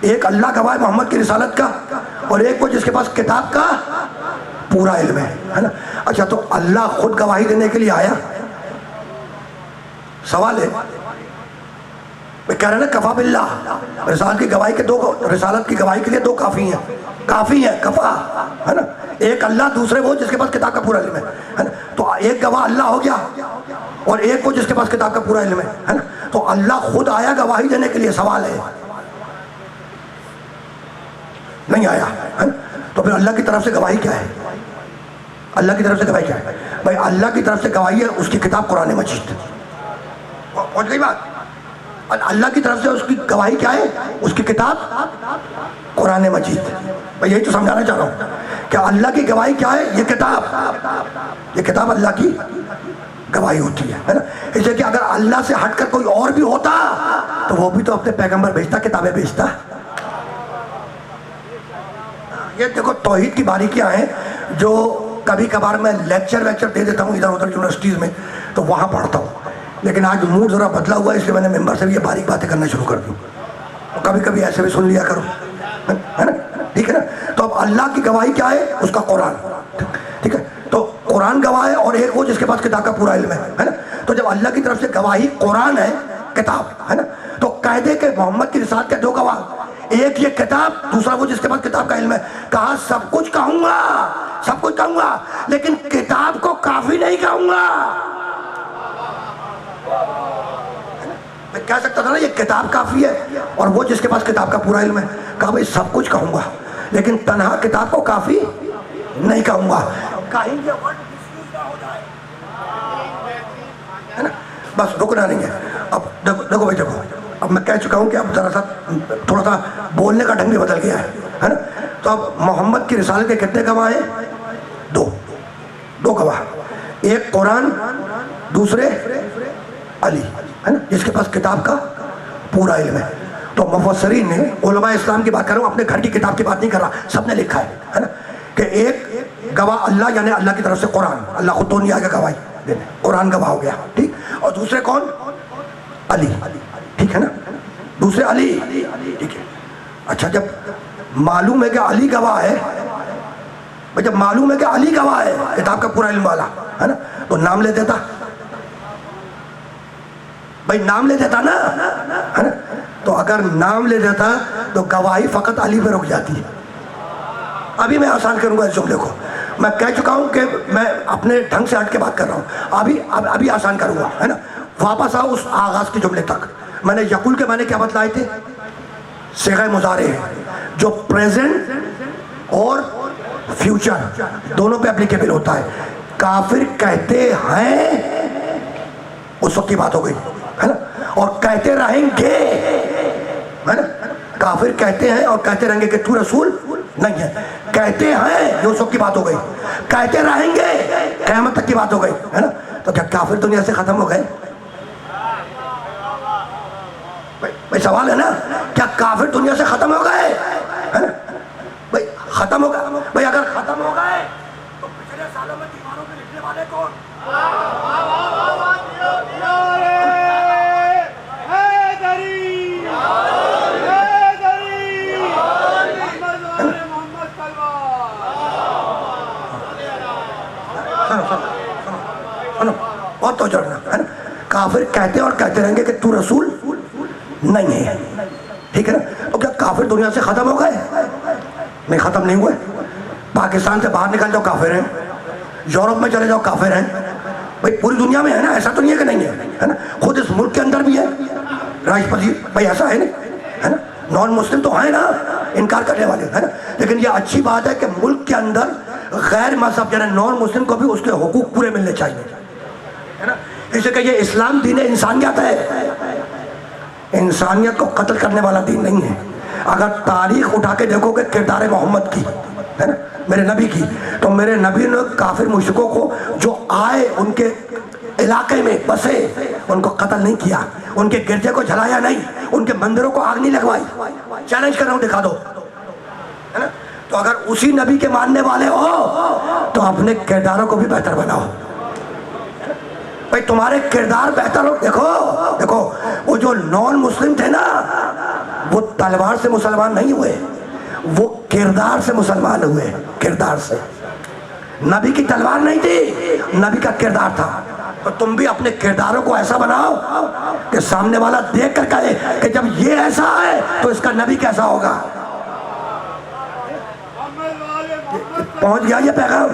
ایک اللہ گواہ ہے محمد کی رسالت کا، اور ایک وہ جس کے پاس کتاب کا پورا علم ہے نا؟ اچھا تو اللہ خود گواہی دینے کے لیے آیا؟ سوال ہے، میں کہہ رہا نا کفا باللہ، رسالت کی گواہی کے 2، رسالت کی گواہی کے لیے 2 کافی ہیں، کافی ہے، کفا، ہے نا؟ ایک اللہ، دوسرے وہ جس کے پاس کتاب کا پورا علم ہے نا؟ تو ایک گواہ اللہ ہو گیا، اور ایک وہ جس کے پاس کتاب کا پورا علم ہے نا؟ تو اللہ خود آیا گواہی دینے کے لیے؟ سوال ہے، نہیں آیا، ہے نا؟ تو پھر اللہ کی طرف سے گواہی کیا ہے؟ اللہ کی طرف سے گواہی کیا ہے؟ بھائی اللہ کی طرف سے گواہی ہے اس کی کتاب قرآن مجید۔ پہنچ گئی بات؟ اللہ کی طرف سے اس کی گواہی کیا ہے؟ اس کی کتاب قرآن مجید۔ میں یہی تو سمجھانا چاہ رہا ہوں کہ اللہ کی گواہی کیا ہے؟ یہ کتاب اللہ کی گواہی ہوتی ہے نا؟ اس لیے کہ اگر اللہ سے ہٹ کر کوئی اور بھی ہوتا تو وہ بھی تو اپنے پیغمبر بھیجتا، کتابیں بھیجتا۔ یہ دیکھو توحید کی باریکیاں ہیں جو کبھی کبھار میں لیکچر دے دیتا ہوں ادھر ادھر یونیورسٹیز میں، تو وہاں پڑھتا ہوں، لیکن آج موڈ ذرا بدلا ہوا ہے، اس لیے میں نے ممبر سے بھی یہ باریک باتیں کرنا شروع کر دی، تو کبھی کبھی ایسے بھی سن لیا کرو، ہے نا؟ ٹھیک ہے نا؟ تو اب اللہ کی گواہی کیا ہے؟ اس کا قرآن، ٹھیک ہے؟ تو قرآن گواہ ہے، اور ایک وہ جس کے پاس کتاب کا پورا علم ہے نا؟ تو جب اللہ کی طرف سے گواہی قرآن ہے، کتاب ہے نا، تو کہہ دے کہ محمد کی رسالت کے 2 گواہ، ایک یہ کتاب، دوسرا وہ جس کے پاس کتاب کا علم ہے۔ کہا سب کچھ کہوں گا لیکن کتاب کو کافی نہیں کہوں گا۔ میں کہہ سکتا تھا نا یہ کتاب کافی ہے، اور وہ جس کے پاس کتاب کا پورا علم ہے۔ کہا بھائی سب کچھ کہوں گا لیکن تنہا کتاب کو کافی نہیں کہوں گا، کہیں گے ورڈ مسیوز نہ ہو جائے، ہے نا؟ بس رکنا نہیں ہے۔ اب دیکھو بھائی، دیکھو اب میں کہہ چکا ہوں کہ اب ذرا سا تھوڑا سا بولنے کا ڈھنگ بھی بدل گیا ہے نا؟ تو اب محمد کی رسالت کے کتنے گواہ ہیں؟ 2 گواہ، ایک قرآن، دوسرے علی، ہے نا، جس کے پاس کتاب کا پورا علم ہے۔ تو مفسرین نے، علماء اسلام کی بات کر رہا ہوں، اپنے گھر کی کتاب کی بات نہیں کر رہا، سب نے لکھا ہے نا، کہ ایک گواہ اللہ، یعنی اللہ کی طرف سے قرآن، اللہ خود تو نہیں آئے گا گواہی دینے، قرآن گواہ ہو گیا، ٹھیک؟ اور دوسرے کون؟ علی، ٹھیک ہے نا؟ دوسرے علی، ٹھیک ہے۔ اچھا جب معلوم ہے کہ علی گواہ ہے، جب معلوم ہے کہ علی گواہ ہے کتاب کا پورا علم والا، ہے نا، تو نام لے دیتا، بھائی نام لے دیتا نا، ہے نا؟ تو اگر نام لے دیتا تو گواہی فقط علی پہ رک جاتی ہے۔ ابھی میں آسان کروں گا اس جملے کو، میں کہہ چکا ہوں کہ میں اپنے ڈھنگ سے ہٹ کے بات کر رہا ہوں، ابھی آسان کروں گا، ہے نا؟ واپس آؤ اس آغاز کے جملے تک۔ میں نے یقول کے معنی کیا بتلائے تھے؟ صیغہ مضارع ہے جو پریزنٹ اور فیوچر دونوں پہ اپلیکیبل ہوتا ہے۔ کافر کہتے ہیں، اس وقت کی بات ہو گئی، ہے نا؟ اور کہتے رہیں گے، ہے نا؟ کافر کہتے ہیں اور کہتے رہیں گے کہ تو رسول نہیں ہے، کہتے ہیں یہ اس وقت کی بات ہو گئی، کہتے رہیں گے قیامت تک کی بات ہو گئی، ہے نا؟ تو کیا کافر دنیا سے ختم ہو گئے؟ بھائی سوال ہے نا، کیا کافر دنیا سے ختم ہو گئے؟ ہے نا بھائی؟ ختم ہو گئے، بھائی اگر ختم ہو گئے تو پچھلے سالوں میں دیواروں پہ لکھنے والے کون؟ ہے نا، بہت توجہ رکھنا ہے نا. کافر کہتے ہیں اور کہتے رہیں گے کہ تو رسول نہیں ہے، ٹھیک ہے نا. تو کیا کافر دنیا سے ختم ہو گئے؟ نہیں، ختم نہیں ہوئے. پاکستان سے باہر نکل جاؤ کافر ہیں، یورپ میں چلے جاؤ کافر ہیں، بھائی پوری دنیا میں ہے نا، ایسا تو نہیں ہے کہ نہیں ہے نا. خود اس ملک کے اندر بھی ہے رائج پذیر، بھائی ایسا ہے نہیں ہے نا. نان مسلم تو ہیں نا انکار کرنے والے، ہے نا. لیکن یہ اچھی بات ہے کہ ملک کے اندر غیر مذہب یعنی نان مسلم کو بھی اس کے حقوق پورے ملنے چاہیے، ہے نا. اسے کہ یہ اسلام دین انسانیت ہے، انسانیت کو قتل کرنے والا دین نہیں ہے. اگر تاریخ اٹھا کے دیکھو گے کردار محمد کی، ہے نا، میرے نبی کی، تو میرے نبی نے کافر مشرکوں کو جو آئے ان کے علاقے میں بسے ان کو قتل نہیں کیا، ان کے گرجے کو جلایا نہیں، ان کے مندروں کو آگ نہیں لگوائی. چیلنج کر رہا ہوں، دکھا دو، ہے نا. تو اگر اسی نبی کے ماننے والے ہو تو اپنے کرداروں کو بھی بہتر بناؤ. بھئی تمہارے کردار بہتر ہو. دیکھو وہ جو نان مسلم تھے نا وہ تلوار سے مسلمان نہیں ہوئے، وہ کردار سے مسلمان ہوئے، کردار سے. نبی کی تلوار نہیں تھی، نبی کا کردار تھا. تو تم بھی اپنے کرداروں کو ایسا بناؤ کہ سامنے والا دیکھ کر کہے کہ جب یہ ایسا ہے تو اس کا نبی کیسا ہوگا. پہنچ گیا یہ پیغام؟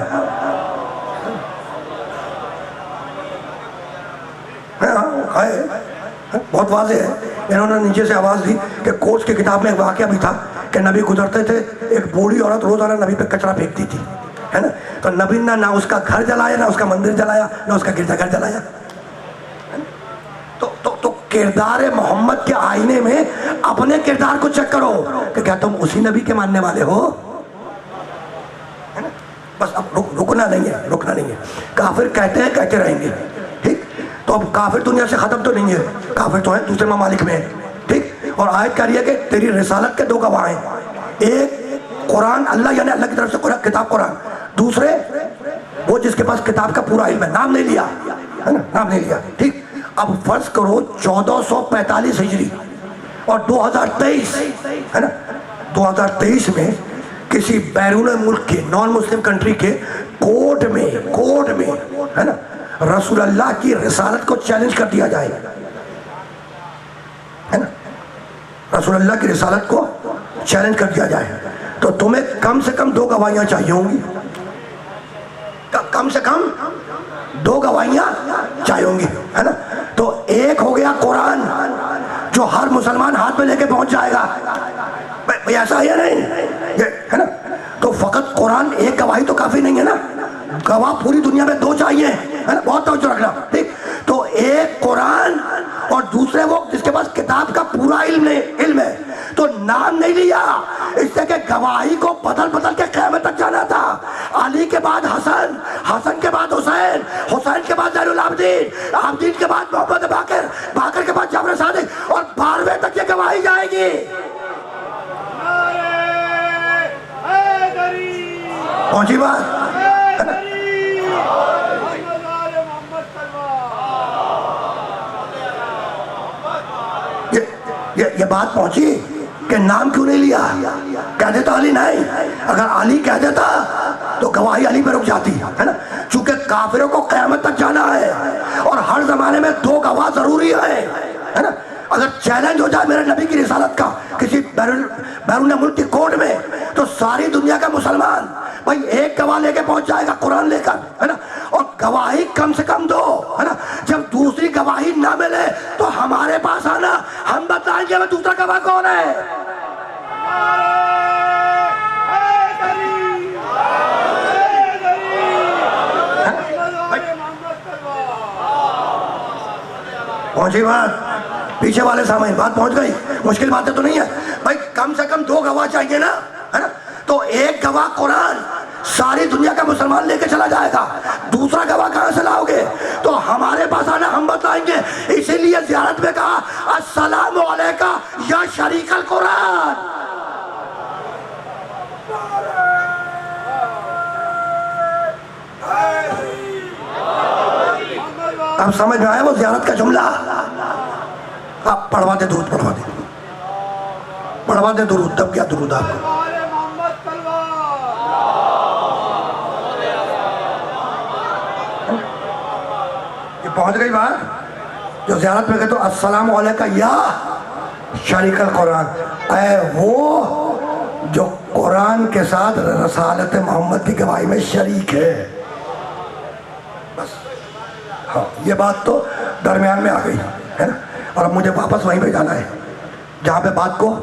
بہت واضح ہے. انہوں نے نیچے سے آواز دی کہ کوچ کی کتاب میں ایک واقعہ بھی تھا کہ نبی گزرتے تھے، ایک بوڑھی عورت روزانہ نبی پہ کچرا پھینکتی تھی، ہے نا. تو نبی نے نہ اس کا گھر جلایا، نہ اس کا مندر جلایا، نہ اس کا گرجا گھر جلایا. تو کردار محمد کے آئینے میں اپنے کردار کو چیک کرو کہ کیا تم اسی نبی کے ماننے والے ہو. بس اب رکنا نہیں ہے. کافر کہتے ہیں، کہتے رہیں گے، ٹھیک. تو اب کافر دنیا سے ختم تو نہیں ہے، کافر تو ہیں دوسرے ممالک میں، ٹھیک. اور آیت کہہ رہی ہے کہ تیری رسالت کے دو گواہ ہیں، ایک قرآن، اللہ یعنی اللہ کی طرف سے کتاب قرآن، دوسرے وہ جس کے پاس کتاب کا پورا علم ہے. نام نہیں لیا، ہے نا، نام نہیں لیا، ٹھیک. اب فرض کرو 1445 ہجری اور 2023، ہے نا، 2023 میں کسی بیرون ملک کے نان مسلم کنٹری کے کورٹ میں، ہے نا، رسول اللہ کی رسالت کو چیلنج کر دیا جائے، ہے نا، رسول اللہ کی رسالت کو چیلنج کر دیا جائے تو تمہیں کم سے کم 2 گواہیاں چاہیے ہوں گی. کم سے کم 2 گواہیاں چاہیے ہوں گی، ہے نا. تو ایک ہو گیا قرآن جو ہر مسلمان ہاتھ میں لے کے پہنچ جائے گا. بھئی ایسا ہے یا نہیں، ہے نا. تو فقط قرآن ایک گواہی تو کافی نہیں ہے نا، گواہ پوری دنیا میں 2 چاہیے، ہے نا. بہت توجہ رکھنا، ٹھیک. تو ایک قرآن اور دوسرے وہ جس کے پاس کتاب کا پورا علم ہے. تو نام نہیں لیا اس سے کہ گواہی کو بدل کے قیامت تک جانا تھا. علی کے بعد حسن، حسن کے بعد حسین، حسین کے بعد زین العابدین، عابدین کے بعد محمد باقر، باقر کے بعد جعفر صادق، اور 12ویں تک یہ گواہی جائے گی. پہنچی بات؟ یہ بات پہنچی کہ نام کیوں نہیں لیا؟ کہہ دیتا علی نہیں. اگر علی کہہ دیتا تو گواہی علی پہ رک جاتی، ہے نا. چونکہ کافروں کو قیامت تک جانا ہے اور ہر زمانے میں 2 گواہ ضروری ہیں، ہے نا. اگر چیلنج ہو جائے میرے نبی کی رسالت کا کسی بیرون ملک کی کورٹ میں تو ساری دنیا کا مسلمان بھائی ایک گواہ لے کے پہنچ جائے گا قرآن لے کر، ہے نا. اور گواہی کم سے کم 2، ہے نا. جب دوسری گواہی نہ ملے تو ہمارے پاس آنا، ہم بتائیں گے وہ دوسرا گواہ کون ہے. پہنچی بات؟ پیچھے والے سامنے بات پہنچ گئی؟ مشکل باتیں تو نہیں ہے بھائی. کم سے کم 2 گواہ چاہیے نا، ہے نا. تو ایک گواہ قرآن ساری دنیا کا مسلمان لے کے چلا جائے گا، دوسرا گواہ کہاں سے لاؤ گے؟ تو ہمارے پاس آنا، ہم بتائیں گے. اسی لیے زیارت میں کہا السلام علیکہ یا شریک القرآن. اب سمجھ میں آیا وہ زیارت کا جملہ؟ آپ پڑھوا دے درود، پڑھوا دے درود. تب کیا درود آپ کو؟ پہنچ گئی بات؟ جو زیارت میں کہتے ہو السلام علیکہ یا شریک القرآن، اے وہ جو قرآن کے ساتھ رسالت محمد کی گواہی میں شریک ہے. بس ہاں، یہ بات تو درمیان میں آ گئی ہے نا، اور اب مجھے واپس وہیں پہ جانا ہے جہاں پہ بات کو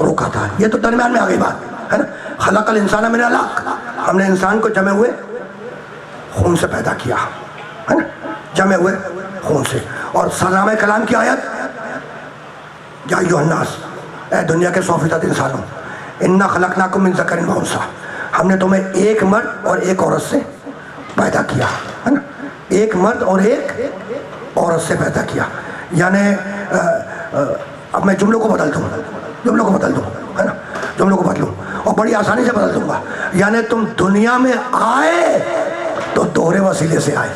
روکا تھا. یہ تو درمیان میں آ گئی بات ہے نا. خلق الانسان من علق، ہم نے انسان کو جمے ہوئے خون سے پیدا کیا ہے نا، جمے ہوئے خون سے. اور سلام کلام کی آیت، یا ایھا الناس، اے دنیا کے 100% انسانوں، انا خلقناکم من ذکر و انثی، ہم نے تمہیں ایک مرد اور ایک عورت سے پیدا کیا ہے نا. ایک مرد اور ایک عورت سے پیدا کیا. یعنی اب میں جملوں کو بدل دوں ہے نا، جملوں کو بدلوں اور بڑی آسانی سے بدل دوں گا. یعنی تم دنیا میں آئے تو دوہرے وسیلے سے آئے.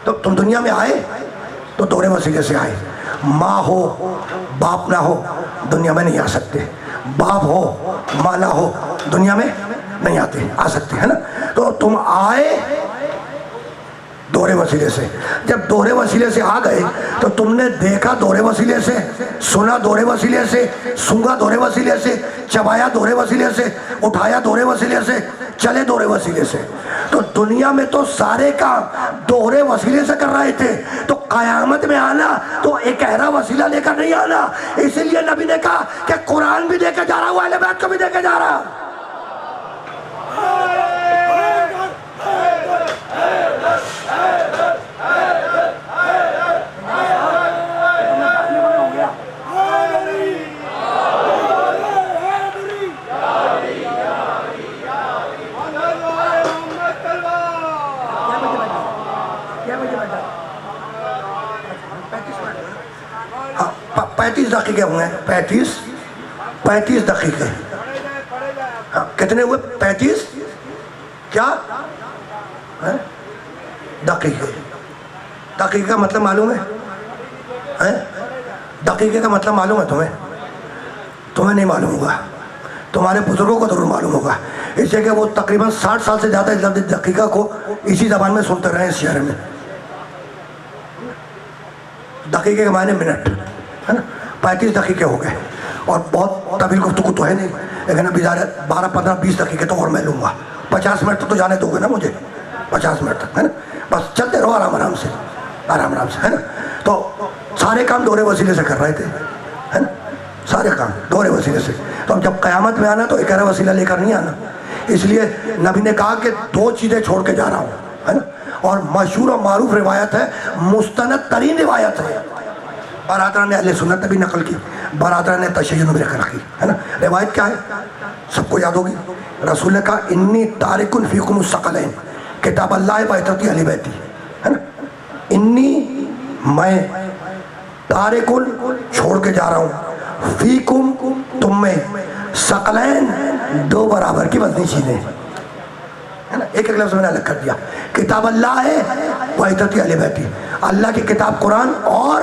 تو تم دنیا میں آئے تو دوہرے وسیلے سے آئے. ماں ہو باپ نہ ہو دنیا میں نہیں آ سکتے، باپ ہو ماں نہ ہو دنیا میں نہیں آ سکتے ہے نا. تو تم آئے دوہرے وسیلے سے. جب دوہرے وسیلے سے آ گئے تو تم نے دیکھا دوہرے وسیلے سے، سنا دوہرے وسیلے سے، سونگا دوہرے وسیلے سے، چبایا دوہرے وسیلے سے، اٹھایا دوہرے وسیلے سے، چلے دوہرے وسیلے سے. تو دنیا میں تو سارے کام دوہرے وسیلے سے کر رہے تھے. تو قیامت میں آنا تو ایک گہرا وسیلہ لے کر نہیں آنا. اسی لیے نبی نے کہا کہ قرآن بھی دے کے جا رہا ہوں، اہل بیت کو بھی دے کے جا رہا ہوں. پینتیس دقیقے ہوئے ہیں، 35 دقیقے. کتنے ہوئے؟ 35 کیا دقیقے. دقیقے کا مطلب معلوم ہے؟ دقیقے کا مطلب معلوم ہے تمہیں نہیں معلوم ہوگا، تمہارے بزرگوں کو ضرور معلوم ہوگا. اس لیے کہ وہ تقریباً 60 سال سے زیادہ لفظ دقیقہ کو اسی زبان میں سنتے رہے اس شہر میں. دقیقے کے معنی منٹ ہے نا. 35 دقیقے ہو گئے اور بہت طویل گفتگو تو ہے نہیں، لیکن ابھی 12 15 20 دقیقے تو اور میں لوں گا. 50 منٹ تک تو جانے دو گے نا مجھے؟ 50 منٹ تک ہے نا. بس چلتے رہو آرام سے ہے نا. تو سارے کام دوہرے وسیلے سے کر رہے تھے ہے نا، سارے کام دوہرے وسیلے سے. تو اب جب قیامت میں آنا تو ایک گہرا وسیلہ لے کر نہیں آنا. اس لیے نبی نے کہا کہ 2 چیزیں چھوڑ کے جا رہا ہوں ہے نا. اور مشہور و معروف روایت ہے، مستند ترین روایت ہے، برادران اہل سنت نے بھی نقل کی، برادران تشیع نے بھی نقل کی ہے نا. روایت کیا ہے؟ سب کو یاد ہوگی. رسول نے کہا انی تارک فیکم الثقلین، کتاب اللہ و عترتی اہل بیتی ہے نا. انی، میں، تارک چھوڑ کے جا رہا ہوں، فیکم تم میں، ثقلین 2 برابر کی وزنی چیزیں ہے نا. ایک لفظ میں نے الگ کر دیا. کتاب اللہ ہے و عترتی اہل بیتی، اللہ کی کتاب قرآن اور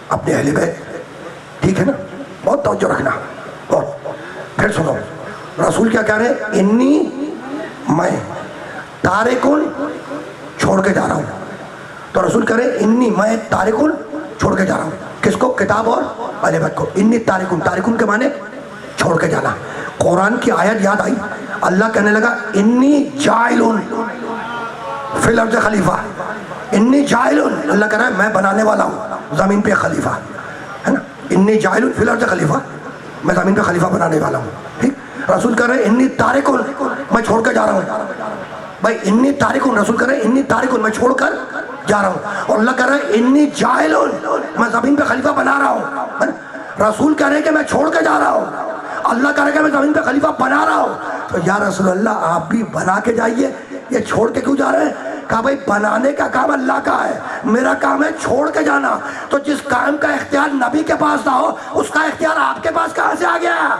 اپنے اہل بیت. ٹھیک ہے نا، بہت توجہ رکھنا. اور پھر سنو رسول کیا کہہ رہے ہیں؟ انی، میں، تارکن چھوڑ کے جا رہا ہوں. تو رسول کہہ رہے ہیں انی، میں، تارکن چھوڑ کے جا رہا ہوں. کس کو؟ کتاب اور اہل بیت کو. انی تارکن، تارکن کے معنی چھوڑ کے جانا. قرآن کی آیت یاد آئی، اللہ کہنے لگا انی جاعلن فی الارض خلیفہ. انی جاعلن، اللہ کہہ رہا ہے میں بنانے والا ہوں زمین پہ خلیفہ ہے نا. انی جاعلن فی الارض خلیفہ، میں زمین پہ خلیفہ بنانے والا ہوں. ٹھیک. رسول کہہ رہے ہیں انی تارکن، میں چھوڑ کے جا رہا ہوں. بھائی انی تارکن، رسول کہہ رہے ہیں انی تارکن، میں چھوڑ کر جا رہا ہوں. اور اللہ کہہ رہا ہے انی جاعلن، میں زمین پہ خلیفہ بنا رہا ہوں. رسول کہہ رہے ہیں کہ میں چھوڑ کے جا رہا ہوں، اللہ کہہ رہا ہے کہ میں زمین پہ خلیفہ بنا رہا ہوں. تو یا رسول اللہ آپ بھی بنا کے جائیے، یہ چھوڑ کے کیوں جا رہے ہیں؟ کہا بھائی بنانے کا کام اللہ کا ہے، میرا کام ہے چھوڑ کے جانا. تو جس کام کا اختیار نبی کے پاس نہ ہو اس کا اختیار آپ کے پاس کہاں سے آ گیا؟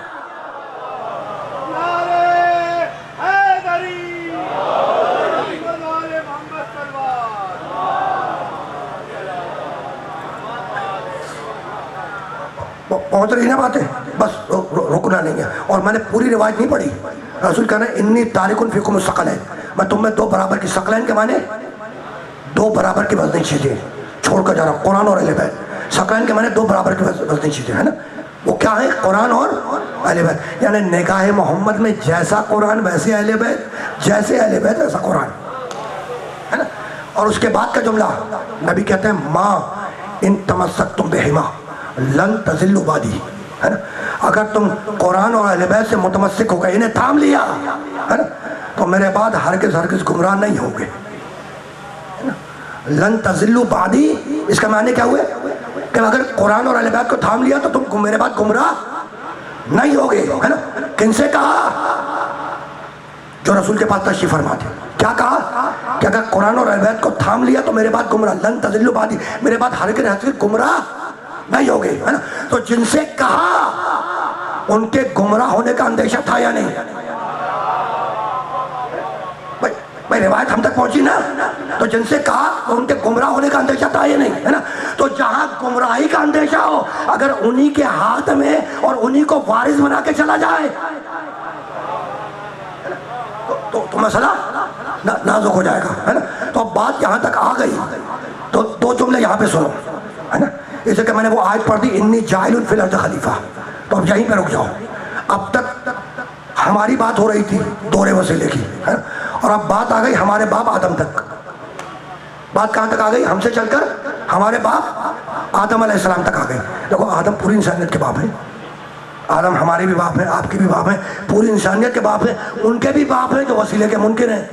پہنچ رہی نا باتیں؟ بس رکنا نہیں ہے. اور میں نے پوری روایت نہیں پڑھی. رسول کہنا ہے انی تارکن فیکم الثقلین، میں تم میں 2 برابر کی. ثقلین کے معنی دو برابر کی وزنی چیزیں چھوڑ کر جا رہا ہوں، قرآن اور اہل بیت۔ ثقلین کے معنی دو برابر کی وزنی چیزیں ہے نا، وہ کیا ہے؟ قرآن اور اہل بیت۔ یعنی نگاہ محمد میں جیسا قرآن ویسے اہل بیت، جیسے اہل بیت ویسا قرآن ہے نا۔ اور اس کے بعد کا جملہ نبی کہتے ہیں ما ان تمسکتم بہما لن تضلوا بعدی، ہے نا، اگر تم قرآن اور اہل بیت سے متمسک ہو گئے، انہیں تھام لیا ہے نا، تو میرے بعد ہرگز گمراہ نہیں ہوگے، ہے نا۔ لن تضلوا بعدی، اس کا معنی کیا ہوئے کہ اگر قرآن اور اہل بیت کو تھام لیا تو تم میرے بعد گمراہ نہیں ہوگے، ہے نا۔ کن سے کہا؟ جو رسول کے پاس تشریف فرما تھے، کیا کہا کہ اگر قرآن اور اہل بیت کو تھام لیا تو میرے بعد گمراہ، لن تضلوا بعدی، میرے بعد ہرگز گمراہ نہیں ہوگے، ہے نا۔ تو جن سے کہا ان کے گمراہ ہونے کا اندیشہ تھا یا نہیں؟ بھائی روایت ہم تک پہنچی نا، تو جن سے کہا تو ان کے گمراہ ہونے کا اندیشہ تھا یا نہیں، ہے نا۔ تو جہاں گمراہی کا اندیشہ ہو، اگر انہی کے ہاتھ میں اور انہی کو وارث بنا کے چلا جائے تو مسئلہ نازک ہو جائے گا، ہے نا۔ تو اب بات یہاں تک آ گئی تو دو جملے یہاں پہ سنو، ہے نا۔ اسے کہ میں نے وہ آیت پڑھ دی انی جاعل فی الارض خلیفہ، تو اب یہیں پہ رک جاؤ۔ اب تک ہماری بات ہو رہی تھی دور وسیلے کی، ہے نا، اور اب بات آ گئی ہمارے باپ آدم تک۔ بات کہاں تک آ گئی؟ ہم سے چل کر ہمارے باپ آدم علیہ السلام تک آ گئی۔ دیکھو آدم پوری انسانیت کے باپ ہیں، آدم ہمارے بھی باپ ہیں، آپ کے بھی باپ ہیں، پوری انسانیت کے باپ ہیں، ان کے بھی باپ ہیں جو وسیلے کے منکر ہیں۔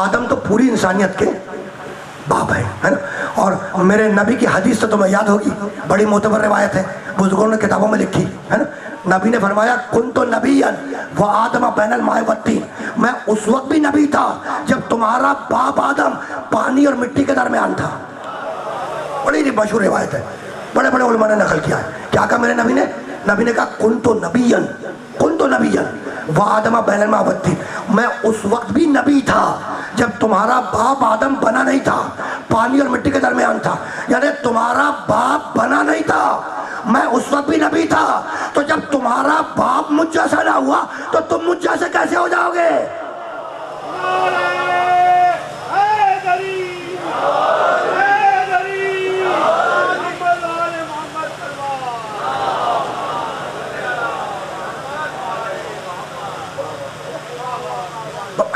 آدم تو پوری انسانیت کے باپ ہیں، ہے نا۔ اور میرے نبی کی حدیث تو تمہیں یاد ہوگی، بڑی معتبر روایت ہے، بزرگوں نے کتابوں میں لکھی ہے نا۔ نبی نے فرمایا کنت نبیا وآدم بین الماء والطین، میں اس وقت بھی نبی تھا جب تمہارا باپ آدم پانی اور مٹی کے درمیان تھا۔ بڑی مشہور روایت ہے، بڑے بڑے علماء نے نقل کیا ہے۔ کیا کہا میرے نبی نے؟ نبی نے کہا کنت نبیا وآدم بین الماء والطین، میں اس وقت بھی نبی تھا جب تمہارا باپ آدم بنا نہیں تھا، پانی اور مٹی کے درمیان تھا۔ یعنی تمہارا باپ بنا نہیں تھا، میں اس وقت بھی نبی تھا۔ تو جب تمہارا باپ مجھ جیسا نہ ہوا تو تم مجھ جیسے کیسے ہو جاؤ گے؟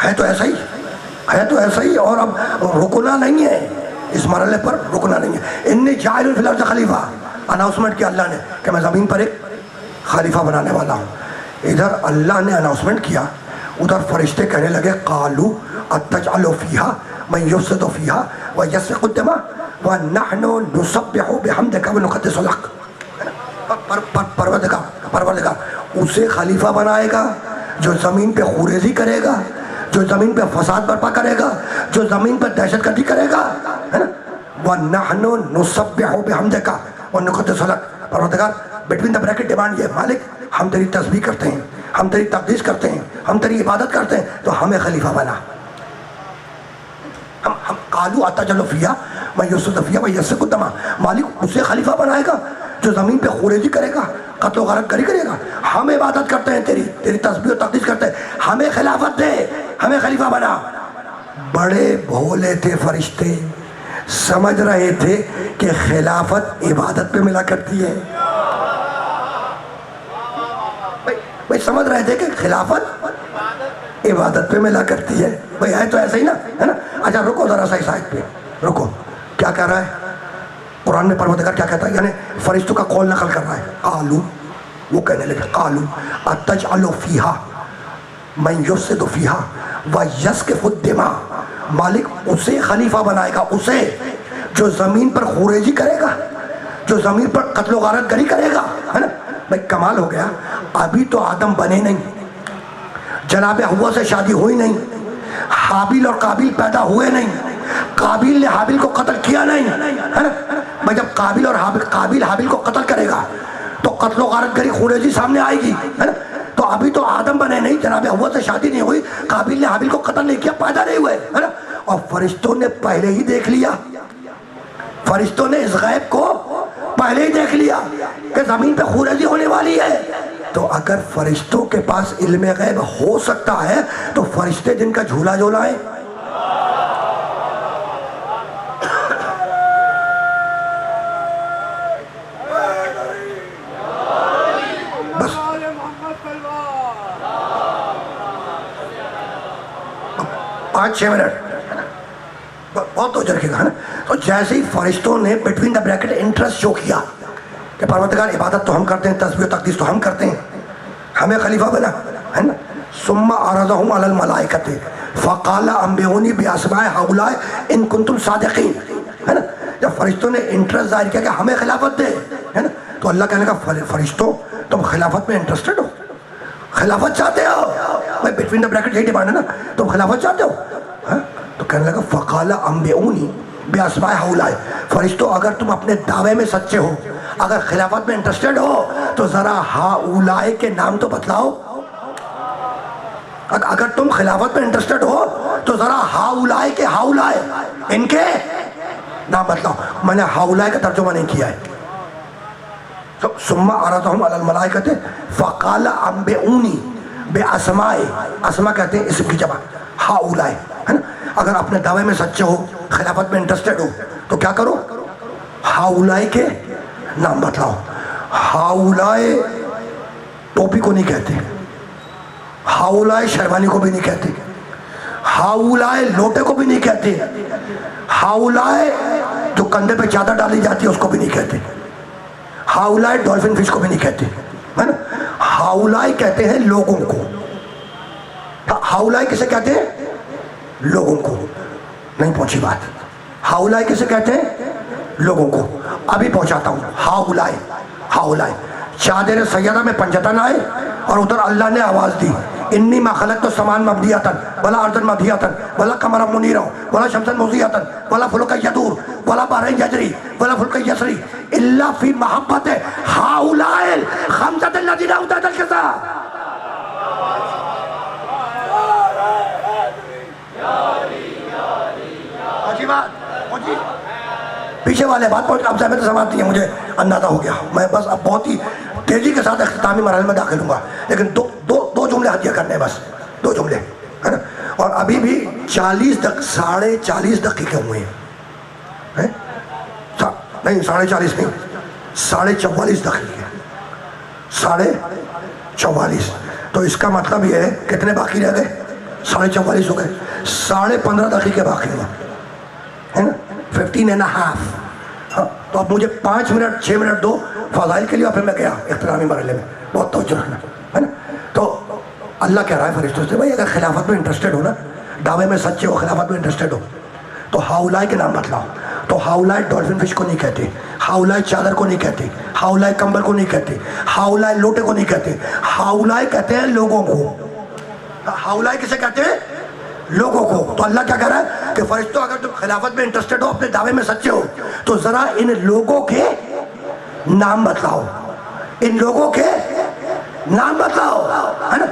ہے تو ایسا ہی، ہے تو ایسا ہی، اور اب رکنا نہیں ہے، اس مرحلے پر رکنا نہیں ہے۔ انی جاعل فی الارض خلیفہ، اناؤنسمنٹ کیا اللہ نے کہ میں زمین پر ایک خلیفہ بنانے والا ہوں۔ ادھر اللہ نے اناؤنسمنٹ کیا، ادھر فرشتے کہنے لگے قالوا اتجعل فیہا من یفسد فیہا ویسفک الدماء ونحن نسبح بحمدک ونقدس لک۔ پروردگار اسے خلیفہ بنائے گا جو زمین پہ خوریزی کرے گا، جو زمین پہ فساد برپا کرے گا، جو زمین پہ دہشت گردی کرے گا، ہے نا۔ وَنَحْنُ نُسَبِّحُ بِحَمْدِكَ وَنُقَدِّسُ لَكَ، پروردگار بٹوین دا بریکٹ ڈیمانڈ یہ، مالک ہم تیری تسبیح کرتے ہیں، ہم تیری تقدیس کرتے ہیں، ہم تیری عبادت کرتے ہیں، تو ہمیں خلیفہ بنا۔ ہم قالوا اتجعل فیہا من یفسد فیہا ویسفک الدماء، مالک اسے خلیفہ بنائے گا جو زمین پہ خوریزی کرے گا، قتل و غارت گری کرے گا، ہم عبادت کرتے ہیں تیری تسبیح و تقدیس کرتے ہیں، ہمیں خلافت دے، ہمیں خلیفہ بنا۔ بڑے بھولے تھے فرشتے، سمجھ رہے تھے کہ خلافت عبادت پہ ملا کرتی ہے۔ بھائی سمجھ رہے تھے کہ خلافت عبادت پہ ملا کرتی ہے، بھائی ہے تو ایسا ہی نا، ہے نا۔ اچھا رکو ذرا سا اس آیت پہ رکو، کیا کہہ رہا ہے قرآن میں؟ پروردگار کیا کہتا ہے؟ یعنی فرشتوں کا قول نقل کر رہا ہے۔ قالوا، وہ کہنے لگے قالوا اتجعل فیہا من یفسد فیہا ویسفک الدماء، مالک اسے خلیفہ بنائے گا، اسے جو زمین پر خوریزی کرے گا، جو زمین پر قتل و غارت گری کرے گا، ہے نا۔ بھائی کمال ہو گیا، ابھی تو آدم بنے نہیں، جناب حوا سے شادی ہوئی نہیں، حابیل اور قابیل پیدا ہوئے نہیں، قابیل نے حابیل کو قتل کیا نہیں، ہے نا۔ بھائی جب قابیل حابیل کو قتل کرے گا تو قتل و غارت گری خوریزی سامنے آئے گی، ہے نا۔ تو ابھی تو آدم بنے نہیں، جناب حوا سے شادی نہیں ہوئی، قابیل نے حابیل کو قتل نہیں کیا، پیدا نہیں ہوئے، ہے نا۔ اور فرشتوں نے پہلے ہی دیکھ لیا، فرشتوں نے اس غیب کو پہلے ہی دیکھ لیا کہ زمین پہ خوریزی ہونے والی ہے۔ تو اگر فرشتوں کے پاس علم غیب ہو سکتا ہے تو فرشتے جن کا جھولا جھولائیں، پانچ چھ منٹ بہت توجہ رکھے گا نا. تو جیسے ہی فرشتوں نے between the bracket interest show کیا کہ پروردگار عبادت تو ہم کرتے ہیں, تسبیح و تقدیس تو ہم کرتے ہیں, ہمیں خلیفہ بنا ہے نا. ثم عرضهم على الملائکۃ فقال انبئونی باسماء هؤلاء ان کنتم صادقین, ہے نا. جب فرشتوں نے انٹرسٹ ظاہر کیا کہ ہمیں خلافت دے, ہے نا, تو اللہ کہنے کا فرشتوں تم خلافت میں انٹرسٹڈ ہو, خلافت چاہتے ہو؟ بھائی بٹوین دا بریکٹ یہی ڈیمانڈ ہے نا, تم خلافت چاہتے ہو؟ تو کہنے لگا فقال انبئونی باسماء هؤلاء, فرشتوں اگر تم اپنے دعوے میں سچے ہو, اگر خلافت میں انٹرسٹڈ ہو تو ذرا ہؤلاء کے نام تو بتلاؤ. اگر تم خلافت میں انٹرسٹڈ ہو تو ذرا ہؤلاء کے ہؤلاء ان کے نام بتلاؤ. میں نے ہؤلاء کا ترجمہ نہیں کیا ہے. ثم عرضهم على الملائکۃ فقال انبئونی باسماء, اسماء کہتے ہیں اسم کی جمع, ہؤلاء, ہے نا. اگر اپنے دعوے میں سچے ہو, خلافت میں انٹرسٹڈ ہو, تو کیا کرو, ہؤلاء کے نام بتلاؤ. ہؤلاء ٹوپی کو نہیں کہتے, ہؤلاء شیروانی کو بھی نہیں کہتے, ہؤلاء لوٹے کو بھی نہیں کہتے, ہؤلاء جو کندھے پہ چادر ڈالی جاتی ہے اس کو بھی نہیں کہتے, ہؤلاء ڈولفن فش کو بھی نہیں کہتے, ہے نا. ہؤلاء کہتے ہیں لوگوں کو. ہؤلاء کسے کہتے ہیں؟ لوگوں کو. نہیں پہنچی بات. ہؤلاء کسے کہتے ہیں؟ لوگوں کو. ابھی پہنچاتا ہوں. ہؤلاء, ہؤلاء چادر سیدہ میں پنجتن آئے اور ادھر اللہ نے آواز دی, انی ما خلقت السماء مبنیۃ ولا ارضا مبنیۃ ولا قمرا منیرا ولا شمسا مضیۃ ولا فلکا یدور ولا بحر یجری ولا فلک یسری الا فی محبت ہؤلاء الخمسۃ الذین اوتیتم الکتاب. پیچھے والے بات پہنچ, اب زحمت سماعت نہیں ہے, مجھے اندازہ ہو گیا. میں بس اب بہت ہی تیزی کے ساتھ اختتامی مرحلے میں داخل ہوں گا, لیکن دو جملے ہدیہ کرنے ہیں, بس 2 جملے, ہے نا. اور ابھی بھی 40 دقیقے ہوئے ہیں, نہیں 40.5 نہیں, 44.5 دقیقے, 44.5. تو اس کا مطلب یہ ہے کتنے باقی رہ گئے, 44.5 ہو گئے, 15.5 دقیقے باقی ہوئے, ہے نا, 15.5. ہاں, تو اب مجھے 5 منٹ 6 منٹ دو فضائل کے لیے, اور پھر میں گیا اختتامی مرحلے میں. بہت توجہ رکھنا, ہے نا. تو اللہ کہہ رہا ہے فرشتوں سے, بھائی اگر خلافت میں انٹرسٹڈ ہو نا, دعوے میں سچے ہو, خلافت میں انٹرسٹڈ ہو, تو ہؤلاء کے نام بتلاؤ. تو ہؤلاء ڈولفن فش کو نہیں کہتے, ہؤلاء چادر کو نہیں کہتے, ہؤلاء کمبل کو نہیں کہتے, ہؤلاء لوٹے کو نہیں کہتے, ہؤلاء کہتے ہیں لوگوں کو. ہؤلاء کسے کہتے ہیں؟ لوگوں کو. تو اللہ کیا کہہ رہا ہے کہ فرشتوں اگر تم خلافت میں انٹرسٹڈ ہو, اپنے دعوے میں سچے ہو, تو ذرا ان لوگوں کے نام بتلاؤ, ان لوگوں کے نام بتلاؤ, ہے نا.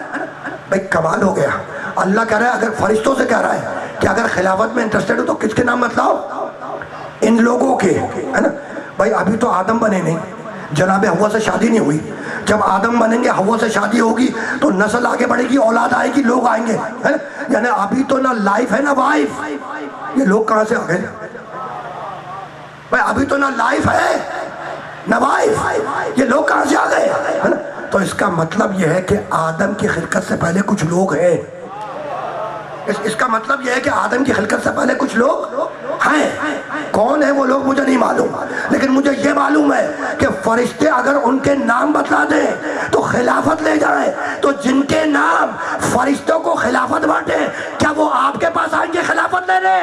بھائی کمال ہو گیا. اللہ کہہ رہا ہے, اگر فرشتوں سے کہہ رہا ہے کہ اگر خلافت میں انٹرسٹڈ ہو تو کس کے نام بتلاؤ؟ ان لوگوں کے, ہے نا. بھائی ابھی تو آدم بنے نہیں, جناب حوا سے شادی نہیں ہوئی. جب آدم بنیں گے, حوا سے شادی ہوگی, تو نسل آگے بڑھے گی, اولاد آئے گی, لوگ آئیں گے, ہے نا. یعنی ابھی تو نہ لائف ہے نہ وائف. یہ لوگ کہاں سے آ گئے بھائی؟ ابھی تو نہ لائف ہے نہ وائف, یہ لوگ کہاں سے آ گئے, ہے نا. تو اس کا مطلب یہ ہے کہ آدم کی خلقت سے پہلے کچھ لوگ ہیں. اس کا مطلب یہ ہے کہ آدم کی خلقت سے پہلے کچھ لوگ ہیں. کون ہیں وہ لوگ مجھے نہیں معلوم, لیکن مجھے یہ معلوم ہے کہ فرشتے اگر ان کے نام بتلا دیں تو خلافت لے جائیں, تو جن کے نام فرشتوں کو خلافت بانٹے, کیا وہ آپ کے پاس آئیں گے خلافت لینے؟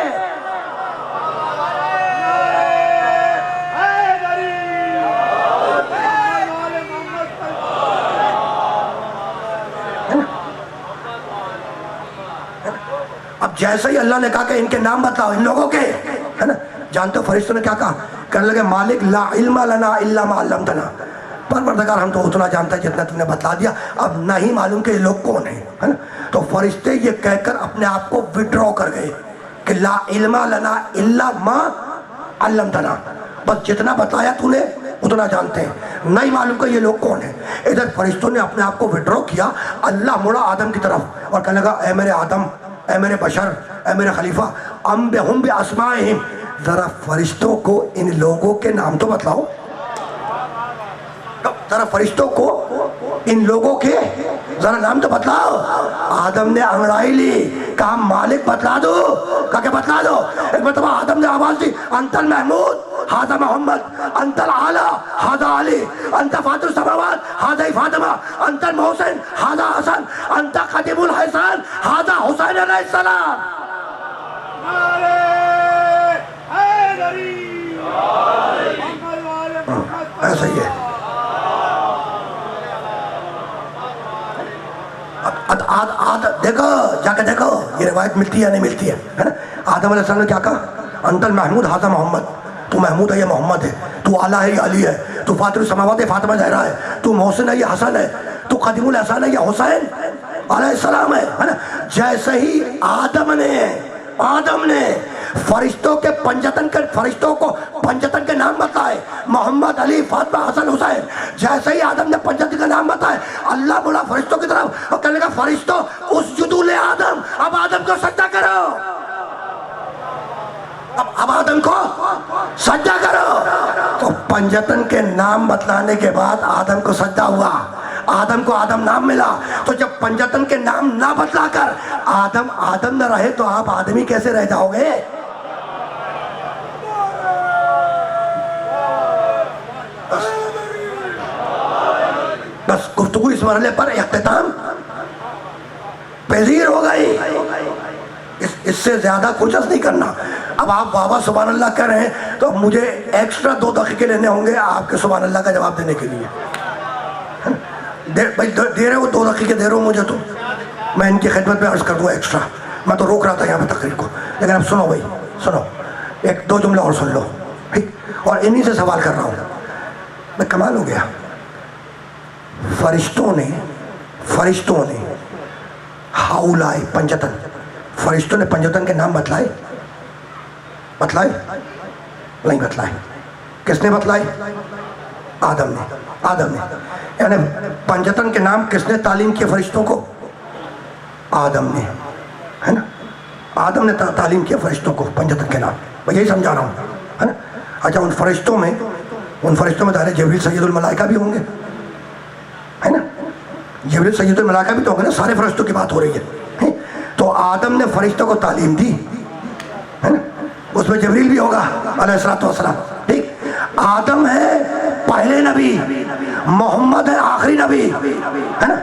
اب جیسے ہی اللہ نے کہا کہ ان کے نام بتلاؤ, ان لوگوں کے, ہے نا. جانتے ہو فرشتوں نے کیا کہا؟ کہنے لگے مالک لا علم لنا الا ما علمتنا, پروردگار ہم تو اتنا جانتا ہے جتنا تم نے بتلا دیا, اب نہیں معلوم کہ یہ لوگ کون ہیں, ہے نا. تو فرشتے یہ کہہ کر اپنے آپ کو وڈرا کر گئے کہ لا علم لنا الا ما علمتنا, بس جتنا بتایا تو نے اتنا جانتے ہیں, نہیں معلوم کہ یہ لوگ کون ہیں. ادھر فرشتوں نے اپنے آپ کو وڈرا کیا, اللہ مڑا آدم کی طرف اور کہنے لگا اے میرے آدم, اے میرے بشر, اے میرے خلیفہ, انبئہم باسمائہم, ذرا فرشتوں کو ان لوگوں کے نام تو بتلاؤ. ذرا فرشتوں کو ان لوگوں کے ذرا نام تو بتلاؤ. آدم نے انگڑائی لی, کہا مالک بتلا دو, کہا کہ بتلا دو. ایک مرتبہ آدم نے آواز دی, انت المحمود ہذا محمد, انت العالی ہذا علی, انت فاطر السماوات ہذا فاطمہ, انت المحسن ہذا حسن, انت خاتم الحسن ہذا حسین علیہ السلام. ایسا ہی ہے. دیکھو جا کے دیکھو یہ روایت ملتی ہے نہیں ملتی ہے نا. آدم علیہ السلام نے کیا کہا, انت المحمود ھذا محمد, تو محمود ہے یہ محمد ہے, تو اعلیٰ ہے یہ علی ہے, تو فاطر السماوات ہے فاطمہ زہرا ہے, تو محسن ہے یہ حسن ہے, تو قدیم الاحسان ہے یہ حسین علیہ السلام ہے نا. جیسے ہی آدم نے فرشتوں کو پنجتن کے نام بتائے, محمد, علی, فاطمہ, حسن, حسین, جیسے ہی آدم نے پنجتن کے نام بتائے, اللہ بولا فرشتوں کی طرف اور کہنے لگا فرشتوں اسجدوا لآدم, اب آدم کو سجدہ کرو, اب آدم کو سجدہ کرو. تو پنجتن کے نام بتلانے کے بعد آدم کو سجدہ ہوا, آدم کو آدم نام ملا. تو جب پنجتن کے نام نہ بتلا کر آدم نہ رہے تو آپ آدمی کیسے رہ جاؤ گے؟ بس گفتگو اس مرحلے پر اختتام پذیر ہو گئی, اس سے زیادہ کچھ نہیں کرنا. اب آپ بابا سبحان اللہ کہہ رہے ہیں تو مجھے ایکسٹرا 2 دقیقے لینے ہوں گے آپ کے سبحان اللہ کا جواب دینے کے لیے. بھائی دے رہے ہو 2 دقیقے دے رہے ہو مجھے, تو میں ان کی خدمت میں عرض کر دوں ایکسٹرا. میں تو روک رہا تھا یہاں پہ تقریر کو, لیکن اب سنو بھائی سنو, 1-2 جملے اور سن لو ٹھیک, اور انہی سے سوال کر رہا ہوں. میں کمال ہو گیا, فرشتوں نے ہاؤلائے پنجتن, فرشتوں نے پنجتن کے نام بتلائے نہیں بتلائے. کس نے بتلائے؟ آدم نے. یعنی پنجتن کے نام کس نے تعلیم کیا فرشتوں کو؟ آدم نے, ہے نا. آدم نے تعلیم کیا فرشتوں کو پنجتن کے نام. میں یہی سمجھا رہا ہوں, ہے نا. اچھا ان فرشتوں میں ظاہر جبریل سید الملائکہ بھی ہوں گے, ہے نا. جبریل سید الملائکہ بھی تو ہوں گے نا, سارے فرشتوں کی بات ہو رہی ہے. تو آدم نے فرشتوں کو تعلیم دی, ہے نا. اس میں جبریل بھی ہوگا علیہ السلام. ٹھیک, آدم ہے پہلے نبی, محمد ہے آخری نبی, ہے نا.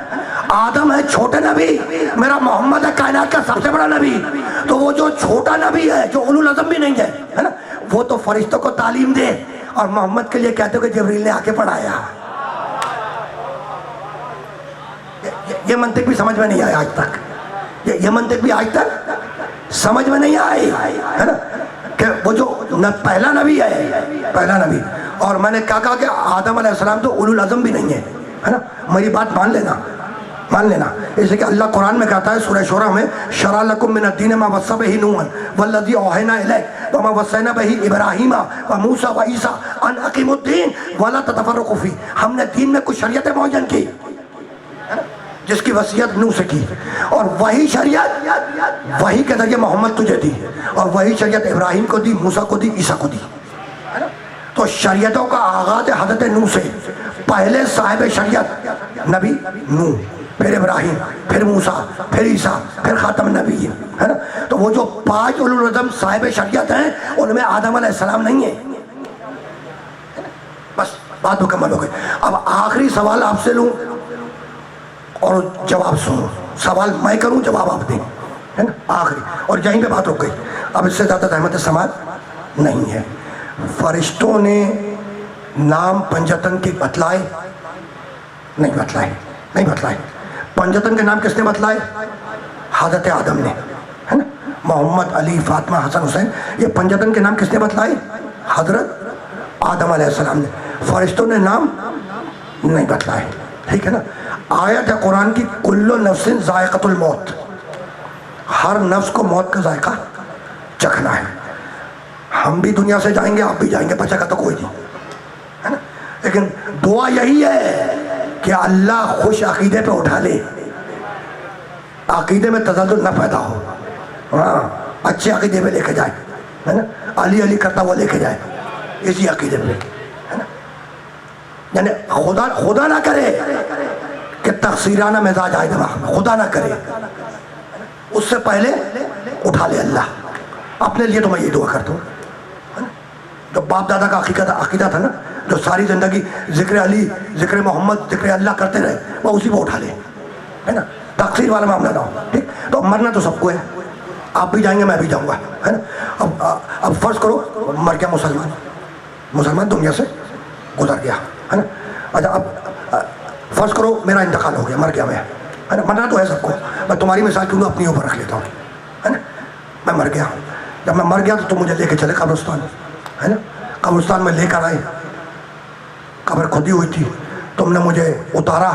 آدم ہے چھوٹے نبی, میرا محمد ہے کائنات کا سب سے بڑا نبی. تو وہ جو چھوٹا نبی ہے, جو اولو العزم بھی نہیں ہے نا, وہ تو فرشتوں کو تعلیم دے, اور محمد کے لیے کہتے ہو کہ جبریل نے آ کے پڑھایا. یہ منطق بھی سمجھ میں نہیں آیا آج تک, یہ منطق بھی آج تک سمجھ میں نہیں آئی, ہے نا. کہ وہ جو پہلا نبی ہے, اور میں نے کہا کہ آدم علیہ السلام تو اولو العزم بھی نہیں ہے نا. میری بات مان لینا. اس لیے کہ اللہ قرآن میں کہتا ہے سورہ شورى میں, شرع لکم من الدین ما وصی بہ نوحا والذی اوحینا الیک وما وصینا بہ ابراہیم وموسیٰ وعیسیٰ ان اقیموا الدین ولا تتفرقوا فیہ. ہم نے دین میں کچھ شریعتیں معین کی جس کی وصیت نوح سے کی, اور وہی شریعت وہی کے ذریعے محمد تجھے دی, اور وہی شریعت ابراہیم کو دی, موسیٰ کو دی, عیسیٰ کو دی. تو شریعتوں کا آغاز حضرت نوح سے. پہلے صاحب شریعت نبی نوح, پھر ابراہیم, پھر موسیٰ, پھر عیسیٰ, پھر خاتم النبیین, ہے نا. تو وہ جو 5 اولو العزم صاحب شریعت ہیں ان میں آدم علیہ السلام نہیں ہے. بس بات مکمل ہو گئی. اب آخری سوال آپ سے لوں اور جواب سنو. سوال میں کروں, جواب آپ دیں, ہے نا. آخری, اور یہیں پہ بات رک گئی. اب اس سے زیادہ زحمت سماعت نہیں ہے. فرشتوں نے نام پنجتن کے بتلائے نہیں بتلائے. پنجتن کے نام کس نے بتلائے؟ حضرت آدم نے, ہے نا. محمد, علی, فاطمہ, حسن, حسین, یہ پنجتن کے نام کس نے بتلائے؟ حضرت آدم علیہ السلام نے. فرشتوں نے نام نہیں بتلائے. ٹھیک ہے نا. آیت ہے قرآن کی, کل نفس ذائقۃ الموت, ہر نفس کو موت کا ذائقہ چکھنا ہے. ہم بھی دنیا سے جائیں گے, آپ بھی جائیں گے, بچے کا تو کوئی نہیں, ہے نا. لیکن دعا یہی ہے کہ اللہ خوش عقیدے پہ اٹھا لے, عقیدے میں تزلزل نہ پیدا ہو, ہاں اچھے عقیدے پہ لے کے جائے, ہے نا. علی کرتا ہوا لے کے جائے اسی عقیدے پہ, ہے نا. یعنی خدا نہ کرے کہ تقصیرانہ مزاج آئے دماغ میں، خدا نہ کرے، اس سے پہلے اٹھا لے اللہ. اپنے لیے تو میں یہ دعا کرتا ہوں، جو باپ دادا کا عقیدہ تھا نا، جو ساری زندگی ذکر علی، ذکر محمد، ذکر اللہ کرتے رہے، وہ اسی کو اٹھا لے، ہے نا. تقصیر والا معاملہ نہ ہو. ٹھیک، تو مرنا تو سب کو ہے، آپ بھی جائیں گے، میں بھی جاؤں گا، ہے نا. اب فرض کرو مر گیا مسلمان دنیا سے گزر گیا، ہے نا. اچھا اب فرض کرو میرا انتقال ہو گیا، مر گیا میں، ہے نا. مرنا تو ہے سب کو، میں تمہاری مثال کیوں اپنی اوپر رکھ لیتا ہوں، ہے نا. میں مر گیا، جب میں مر گیا تو تم مجھے لے کے چلے قبرستان، ہے نا. قبرستان میں لے کر آئے، قبر کھودی ہوئی تھی، تم نے مجھے اتارا،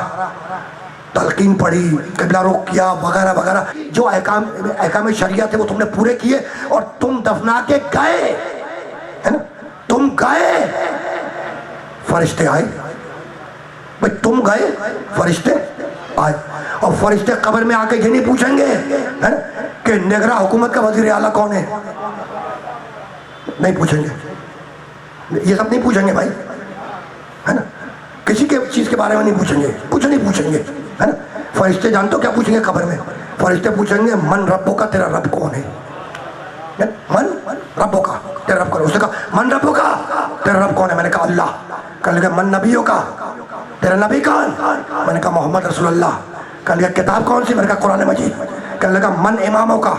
تلقین پڑھی، قبلہ رخ کیا، وغیرہ وغیرہ، جو احکام شریعت تھے وہ تم نے پورے کیے، اور تم دفنا کے گئے، ہے نا. تم گئے، فرشتے آئے، بھئی تم گئے، فرشتے آئے، اور فرشتے قبر میں آ کے یہ نہیں پوچھیں گے، ہے نا، کہ نگراں حکومت کا وزیر اعلیٰ کون ہے، نہیں پوچھیں گے، یہ سب نہیں پوچھیں گے بھائی، ہے نا. کسی کے چیز کے بارے میں نہیں پوچھیں گے، کچھ نہیں پوچھیں گے، ہے نا. فرشتے جانتے ہو کیا پوچھیں گے قبر میں؟ فرشتے پوچھیں گے من ربو کا، تیرا رب کون ہے، من ربو کا، تیرا رب کون ہے. اس نے کہا من ربو کا، تیرا رب کون ہے؟ میں نے کہا اللہ. کہنے لگا من نبیوں کا، تیرا نبی کون؟ میں نے کہا محمد رسول اللہ. کہنے لگا کتاب کون سی؟ میں نے کہا قرآن مجید. کہنے لگا من اماموں کا،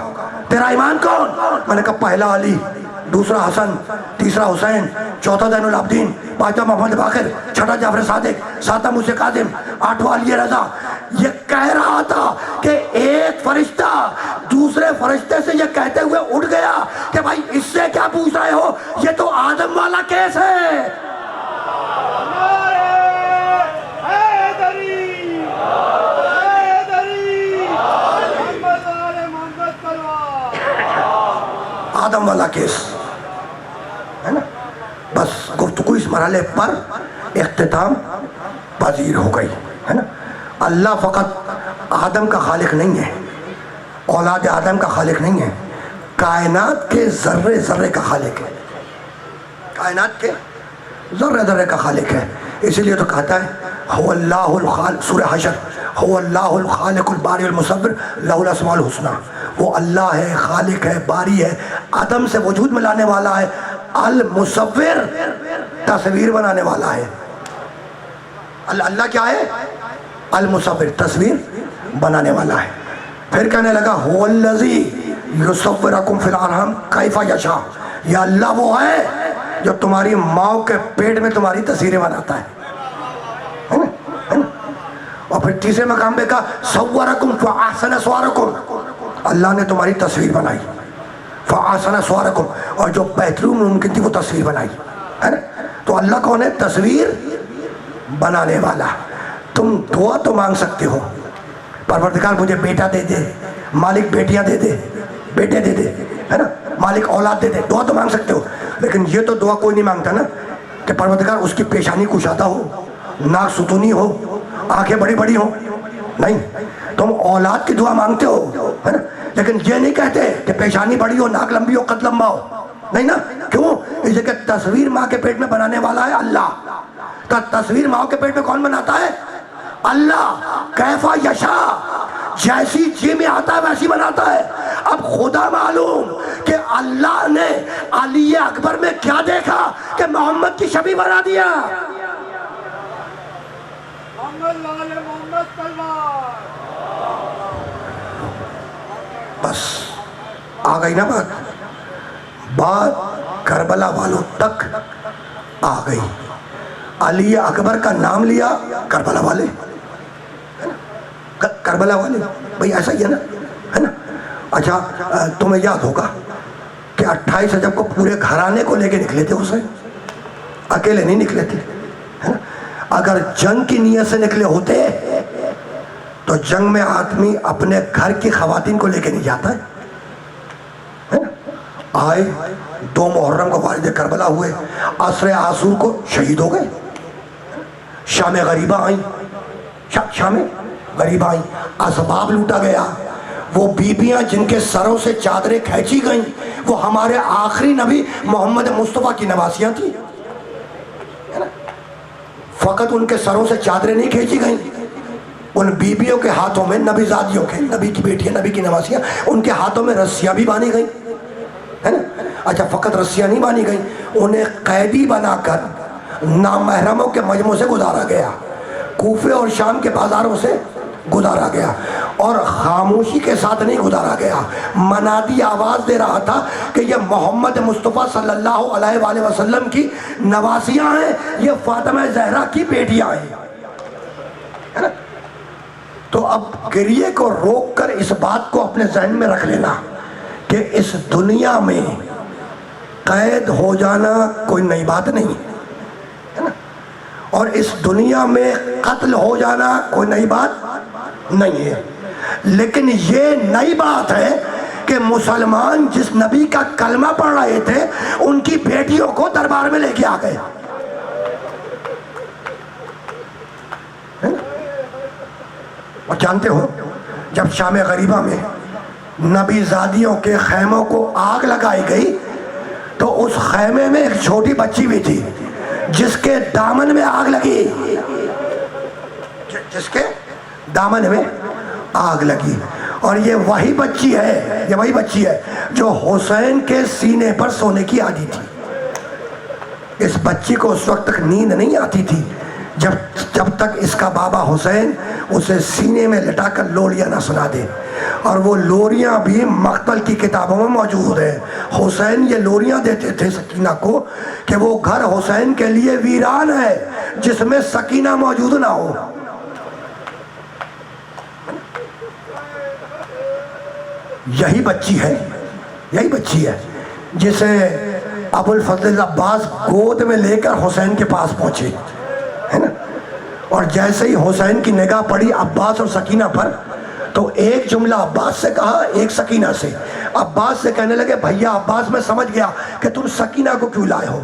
تیرا امام کون؟ میں نے کہا پہلا علی، دوسرا حسن، تیسرا حسین، چوتھا زین العابدین، پانچواں محمد باقر، چھٹا جعفر صادق، ساتواں موسیٰ کاظم، آٹھواں علی رضا. یہ کہہ رہا تھا کہ ایک فرشتہ دوسرے فرشتے سے یہ کہتے ہوئے اٹھ گیا کہ بھائی اس سے کیا پوچھ رہے ہو، یہ تو آدم والا کیس ہے. آدم والا کیس ہے نا. بس گفتگو اس مرحلے پر اختتام پذیر ہو گئی، ہے نا. اللہ فقط آدم کا خالق نہیں ہے، اولاد آدم کا خالق نہیں ہے، کائنات کے ذرے ذرے کا خالق ہے، کائنات کے ذرے ذرے کا خالق ہے. اسی لیے تو کہتا ہے هو اللہ الخالق، سورہ حشر، هو اللہ الخالق الباری المصور لہ الاسماء الحسنی. وہ اللہ ہے، خالق ہے، باری ہے، عدم سے وجود میں لانے والا ہے، المصور تصویر بنانے والا ہے. اللہ کیا ہے؟ المصور تصویر بنانے والا ہے. پھر کہنے لگا هو الذی یصورکم فی الارحام کیف یشاء. یہ اللہ وہ ہے جو تمہاری ماں کے پیٹ میں تمہاری تصویریں بناتا ہے. اور پھر تیسرے مقام پہ کہا صورکم فاحسن صورکم. اللہ نے تمہاری تصویر بنائی، فاحسن صورکم، اور جو بہترین ممکن تھی وہ تصویر بنائی، ہے نا. تو اللہ کون ہے؟ تصویر بنانے والا. تم دعا تو مانگ سکتے ہو، پروردگار مجھے بیٹا دے دے، مالک بیٹیاں دے دے، بیٹے دے دے، ہے نا، مالک اولاد دے دے. دعا تو مانگ سکتے ہو، لیکن یہ تو دعا کوئی نہیں مانگتا نا کہ پروردگار اس کی پیشانی کشادہ ہو، ناک ستونی ہو، آنکھیں بڑی بڑی ہو. نہیں، تم اولاد کی دعا مانگتے ہو، ہے نا، لیکن یہ نہیں کہتے کہ پیشانی بڑی ہو، ناک لمبی ہو، قد لمبا ہو. نہیں نا. کیوں؟ اس لیے کہ تصویر ماں کے پیٹ میں بنانے والا ہے اللہ. تو تصویر ماں کے پیٹ میں کون بناتا ہے؟ اللہ. کیفا یشا، جیسی جی میں آتا ہے ویسی بناتا ہے. اب خدا معلوم کہ اللہ نے علی اکبر میں کیا دیکھا کہ محمد کی شبیہ بنا دیا. بس آ گئی نا بات کربلا والوں تک آ گئی. علی اکبر کا نام لیا، کربلا والے، کربلا والے. بھئی ایسا ہی ہے نا. اچھا تمہیں یاد ہوگا کہ 28 رجب کو پورے گھرانے کو لے کے نکلے تھے اسے، اکیلے نہیں نکلے تھے. اگر جنگ کی نیت سے نکلے ہوتے تو جنگ میں آدمی اپنے گھر کی خواتین کو لے کے نہیں جاتا ہے. آئے 2 محرم کو والد کربلا ہوئے، عصر عاشور کو شہید ہو گئے. شام غریبہ آئیں، شام غریبہ آئیں، اسباب لوٹا گیا. وہ بیبیاں جن کے سروں سے چادریں کھینچی گئیں وہ ہمارے آخری نبی محمد مصطفیٰ کی نواسیاں تھیں. فقط ان کے سروں سے چادریں نہیں کھینچی گئیں، ان بیبیوں کے ہاتھوں میں، نبی زادیوں کے، نبی کی بیٹیاں، نبی کی نواسیاں، ان کے ہاتھوں میں رسیاں بھی باندھی گئیں، ہے نا؟ اچھا فقط رسیاں نہیں باندھی گئیں، انہیں قیدی بنا کر نامحرموں کے مجمع سے گزارا گیا، کوفے اور شام کے بازاروں سے گزارا گیا، اور خاموشی کے ساتھ نہیں گزارا گیا، منادی آواز دے رہا تھا کہ یہ محمد مصطفیٰ صلی اللہ علیہ وآلہ وسلم کی نواسیاں ہیں، یہ فاطمہ زہرا کی بیٹیاں ہیں، ہے نا؟ تو اب گریے کو روک کر اس بات کو اپنے ذہن میں رکھ لینا کہ اس دنیا میں قید ہو جانا کوئی نئی بات نہیں ہے نا، اور اس دنیا میں قتل ہو جانا کوئی نئی بات نہیں ہے، لیکن یہ نئی بات ہے کہ مسلمان جس نبی کا کلمہ پڑھ رہے تھے ان کی بیٹیوں کو دربار میں لے کے آ گئے، اور جانتے ہو جب شام غریبہ میں نبی زادیوں کے خیموں کو آگ لگائی گئی تو اس خیمے میں ایک چھوٹی بچی بھی تھی جس کے دامن میں آگ لگی، جس کے دامن میں آگ لگی، اور یہ وہی بچی ہے جو حسین کے سینے پر سونے کی عادی تھی۔ اس بچی کو اس وقت تک نیند نہیں آتی تھی جب تک اس کا بابا حسین اسے سینے میں لٹا کر لوریاں نہ سنا دے، اور وہ لوریاں بھی مقتل کی کتابوں میں موجود ہیں۔ حسین یہ لوریاں دیتے تھے سکینہ کو کہ وہ گھر حسین کے لیے ویران ہے جس میں سکینہ موجود نہ ہو۔ یہی بچی ہے جسے ابو الفضل عباس گود میں لے کر حسین کے پاس پہنچے، ہے نا؟ اور جیسے ہی حسین کی نگاہ پڑی عباس اور سکینہ پر تو ایک جملہ عباس سے کہا، ایک سکینہ سے۔ عباس سے کہنے لگے بھیا عباس میں سمجھ گیا کہ تم سکینہ کو کیوں لائے ہو،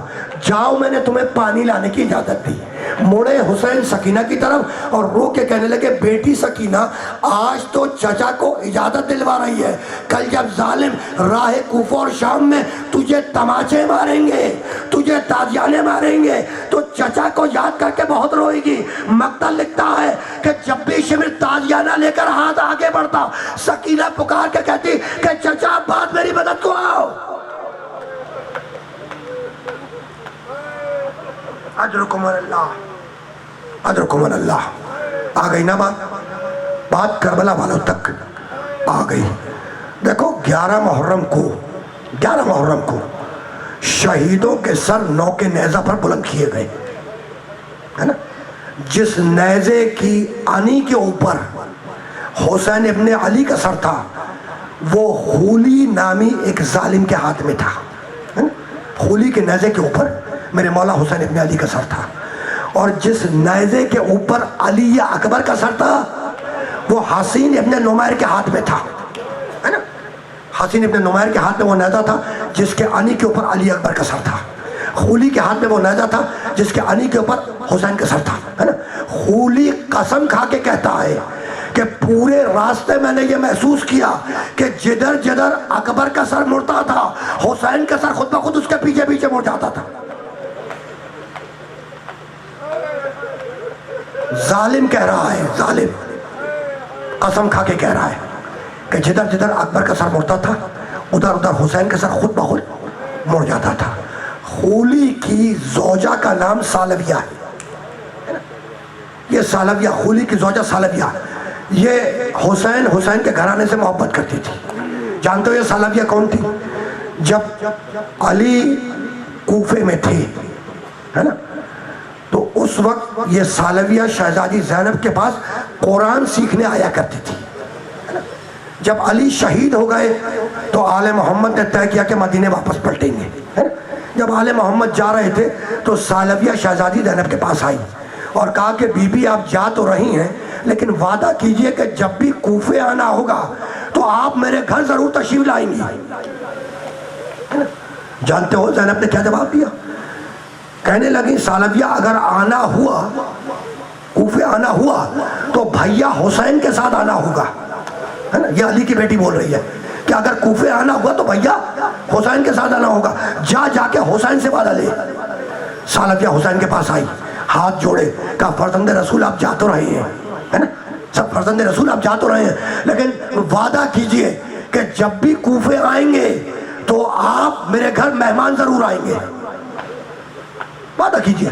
جاؤ میں نے تمہیں پانی لانے کی اجازت دی۔ مڑے حسین سکینہ کی طرف اور رو کے کہنے لگے بیٹی سکینہ آج تو چچا کو اجازت دلوا رہی ہے، کل جب ظالم راہ کوفہ اور شام میں تجھے تماچے ماریں گے، تجھے تازیانے ماریں گے تو چچا کو یاد کر کے بہت روئے گی۔ مقتل لکھتا ہے کہ جب بھی شمر تازیانہ لے کر ہاتھ آگے بڑھتا سکینہ پکار کے کہتی کہ چچا بات میری مدد کو آؤ۔ اجرکم اللہ آ گئی نا بات کربلا والوں تک آ گئی۔ دیکھو 11 محرم کو شہیدوں کے سر نو کے نیزہ پر بلند کیے گئے، ہے نا؟ جس نیزے کی انی کے اوپر حسین ابن علی کا سر تھا وہ خولی نامی ایک ظالم کے ہاتھ میں تھا، ہے نا؟ خولی کے نیزے کے اوپر میرے مولا حسین ابن علی کا سر تھا، اور جس نیزے کے اوپر علی اکبر کا سر تھا وہ حسین ابن نمیر کے ہاتھ میں تھا، ہے نا؟ حسین ابن نمیر کے ہاتھ میں وہ نیزہ تھا جس کے انی کے اوپر علی اکبر کا سر تھا، خولی کے ہاتھ میں وہ نیزہ تھا جس کے انی کے اوپر حسین کا سر تھا، ہے نا؟ خولی قسم کھا کے کہتا ہے کہ پورے راستے میں نے یہ محسوس کیا کہ جدھر جدھر اکبر کا سر مڑتا تھا حسین کا سر خود بخود اس کے پیچھے پیچھے مڑ جاتا تھا۔ ظالم کہہ رہا ہے، ظالم قسم کھا کے کہہ رہا ہے کہ جدھر جدھر اکبر کا سر مڑتا تھا ادھر ادھر حسین کا سر خود بخود مڑ جاتا تھا۔ خولی کی زوجہ کا نام سالویہ ہے، یہ سالویہ، خولی کی زوجہ سالویہ، یہ حسین کے گھرانے سے محبت کرتی تھی۔ جانتے ہو یہ سالویہ کون تھی؟ جب علی کوفے میں تھے، ہے نا، تو اس وقت یہ سالویہ شہزادی زینب کے پاس قرآن سیکھنے آیا کرتی تھی۔ جب علی شہید ہو گئے تو آل محمد نے طے کیا کہ مدینے واپس پلٹیں گے۔ جب آل محمد جا رہے تھے تو سالویہ شہزادی زینب کے پاس آئی اور کہا کہ بی بی آپ جا تو رہی ہیں لیکن وعدہ کیجئے کہ جب بھی کوفے آنا ہوگا تو آپ میرے گھر ضرور تشریف لائیں گی۔ جانتے ہو زینب نے کیا جواب دیا؟ کہنے لگی سالویہ اگر آنا ہوا، کوفے آنا ہوا تو بھیا حسین کے ساتھ آنا ہوگا، ہے نا؟ یہ علی کی بیٹی بول رہی ہے کہ اگر کوفے آنا ہوا تو بھیا حسین کے ساتھ آنا ہوگا، جا کے حسین سے وعدہ لے۔ سالویہ حسین کے پاس آئی، ہاتھ جوڑے، کہا فرزند رسول آپ جا تو رہے ہیں، ہے نا؟ سب فرزند رسول آپ جا تو رہے ہیں، لیکن وعدہ کیجئے کہ جب بھی کوفے آئیں گے تو آپ میرے گھر مہمان ضرور آئیں گے. وعدہ کیجئے،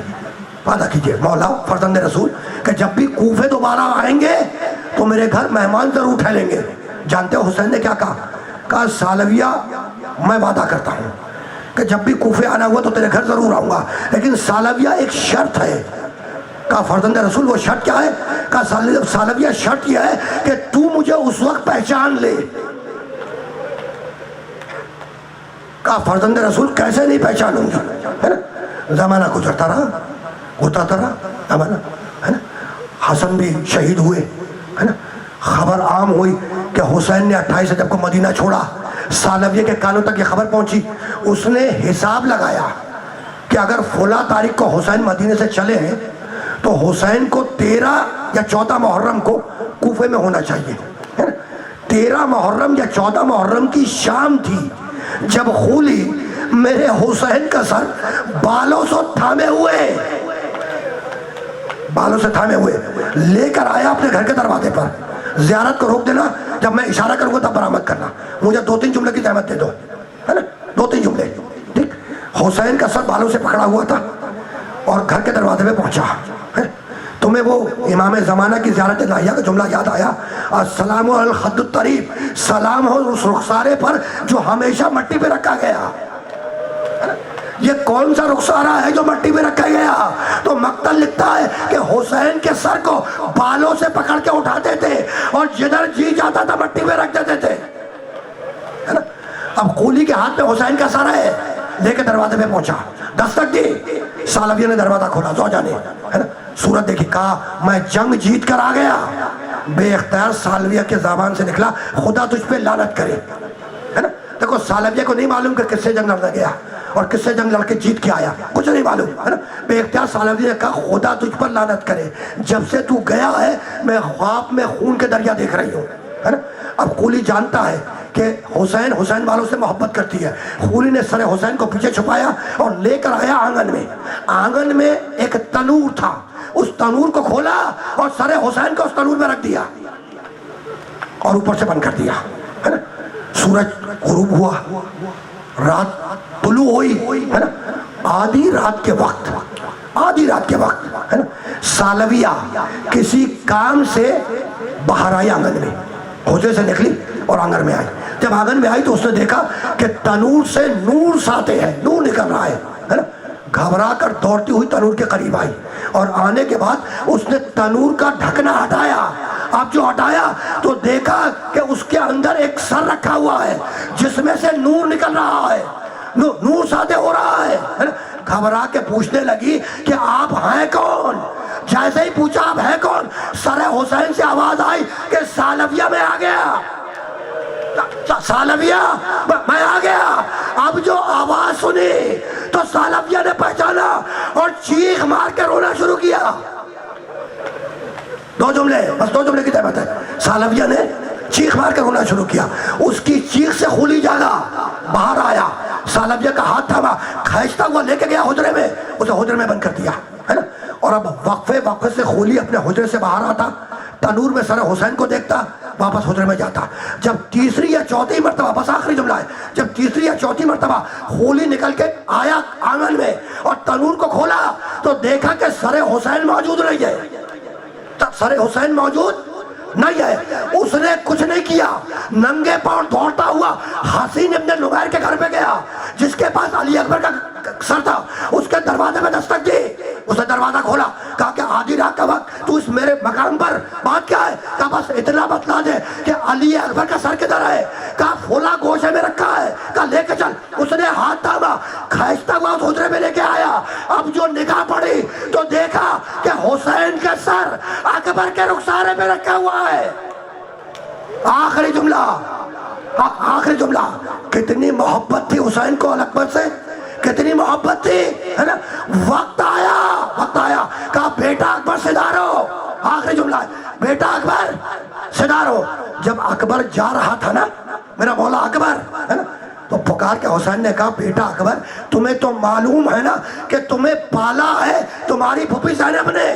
وعدہ کیجئے مولا فرزند رسول کہ جب بھی کوفے دوبارہ آئیں گے تو میرے گھر مہمان ضرور ٹھہریں گے. جانتے ہو حسین نے کیا کہا سالویہ میں وعدہ کرتا ہوں کہ جب بھی کوفے آنا ہوا تو تیرے گھر ضرور آؤں گا، لیکن سالویہ ایک شرط ہے. کہا فرزند رسول وہ شرط کیا ہے؟ کہا سالویہ شرط یہ ہے کہ تو مجھے اس وقت پہچان لے. کہا فرزند رسول کیسے نہیں پہچانوں گی؟ ہے نا، زمانہ گزرتا رہا، گزرتا رہا زمانہ، ہے نا. حسن بھی شہید ہوئے، ہے نا. خبر عام ہوئی کہ حسین نے 28 رجب کو مدینہ چھوڑا. سالویہ کے کانوں تک یہ خبر پہنچی. اس نے حساب لگایا کہ اگر فلاں تاریخ کو حسین مدینے سے چلے ہیں تو حسین کو 13 یا 14 محرم کو کوفے میں ہونا چاہیے. 13 محرم یا 14 محرم کی شام تھی جب خولی میرے حسین کا سر بالوں سے تھامے ہوئے لے کر آیا اپنے گھر کے دروازے پر. زیارت کو روک دینا، جب میں اشارہ کروں گا تب برآمد کرنا. مجھے 2-3 جملے کی زحمت دے دو، ہے نا، 2-3 جملے. ٹھیک. حسین کا سر بالوں سے پکڑا ہوا تھا اور گھر کے دروازے پہ پہنچا. تمہیں وہ امام زمانہ کی زیارت الہیہ کا جملہ یاد آیا؟ السلام علی الخد الطریب، سلام ہو اس رخسارے پر جو ہمیشہ مٹی پہ رکھا گیا. یہ کون سا رخسارہ ہے جو مٹی پہ رکھا گیا؟ تو مقتل لکھتا ہے کہ حسین کے سر کو بالوں سے پکڑ کے اٹھاتے تھے اور جدھر جی جاتا تھا مٹی پہ رکھ دیتے تھے. اب قولی کے ہاتھ میں حسین کا سر ہے، لے کے دروازے پہ پہنچا، دستک دی. سالویہ نے دروازہ کھولا، زوجہ نے، ہے نا، صورت دیکھی. کہا میں جنگ جیت کر آ گیا. بے اختیار سالویہ کے زبان سے نکلا خدا تجھ پہ لعنت کرے. ہے نا. دیکھو سالویہ کو نہیں معلوم کہ کس سے جنگ لڑنے گیا اور کس سے جنگ لڑ کے جیت کے آیا، کچھ نہیں معلوم، ہے نا. بے اختیار سالویہ نے کہا خدا تجھ پر لعنت کرے، جب سے تو گیا ہے میں خواب میں خون کے دریا دیکھ رہی ہوں، ہے نا. اب قولی جانتا ہے کہ حسین والوں سے محبت کرتی ہے. قولی نے سر حسین کو پیچھے چھپایا اور لے کر آیا آنگن میں. آنگن میں ایک تنور تھا، اس تنور کو کھولا اور سر حسین کو اس تنور میں رکھ دیا اور اوپر سے بند کر دیا، ہے نا. سورج غروب ہوا، رات طلوع ہوئی، ہے نا. آدھی رات کے وقت، ہے نا، سالویہ کسی کام سے باہر آئی آنگن میں. حجرے سے نکلی اور آنگن میں آئی. جب آنگن میں آئی تو اس نے دیکھا کہ تنور سے نور ساتے ہیں، نور نکل رہا ہے نا. گھبرا کر دوڑتی ہوئی تنور کے قریب آئی اور آنے کے بعد اس نے تنور کا ڈھکنا ہٹایا. اب جو ہٹایا تو دیکھا کہ اس کے اندر ایک سر رکھا ہوا ہے جس میں سے نور نکل رہا ہے، نور ساتے ہو رہا ہے. گھبرا کے پوچھنے لگی کہ آپ ہیں کون؟ جیسے ہی پوچھا آپ ہیں کون، سر حسین سے آواز آئی کہ سالویہ میں آ گیا، سالویہ میں آ گیا. اب جو آواز سنی تو سالویہ نے پہچانا اور چیخ مار کے رونا شروع کیا. 2 جملے، بس 2 جملے کی زحمت ہے. سالویہ نے چیخ مار کے رونا شروع کیا. اس کی چیخ سے خولی جاگا، باہر آیا، سالویہ کا ہاتھ تھاما، کھینچتا ہوا لے کے گیا حجرے میں، اسے حجرے میں بند کر دیا، ہے نا. اور اب وقفے سے خولی اپنے حجرے سے باہر آتا، تنور میں سر حسین کو دیکھتا، واپس حجرے میں جاتا. جب تیسری یا چوتھی مرتبہ، بس آخری جملہ ہے، جب تیسری یا چوتھی مرتبہ خولی نکل کے آیا آنگن میں اور تنور کو کھولا تو دیکھا کہ سر حسین موجود نہیں ہے. سر حسین موجود نہیں ہے. اس نے کچھ نہیں کیا، ننگے پاؤں دوڑتا ہوا حسین ابن نمیر کے گھر پہ گیا جس کے پاس علی اکبر کا سر تھا. اس کے دروازے میں دستک دی، اس نے دروازہ کھولا. کہا کہ آدھی رات کا وقت تو اس میرے مقام پر، بات کیا ہے؟ کہا بس اتنا بتلا دے کہ علی اکبر کا سر کدھر ہے. کہا فلاں گوشے میں رکھا ہے. کہا لے کے چل. اس نے ہاتھ تھاما، کھینچتا ہوا اس حجرے میں لے کے آیا. اب جو نگاہ پڑی تو دیکھا کہ حسین کا سر اکبر کے رخسارے میں رکھا ہوا ہے. آخری جملہ، کتنی محبت تھی حسین کو اکبر سے، کتنی محبت تھی، ہے نا. وقت آیا، کہا بیٹا اکبر صدارو. آخری جملہ ہے، بیٹا اکبر صدارو. جب اکبر جا رہا تھا نا، میرا مولا اکبر، ہے نا، تو پکار کے حسین نے کہا بیٹا اکبر تمہیں تو معلوم ہے نا کہ تمہیں پالا ہے تمہاری پھوپھی زینب نے.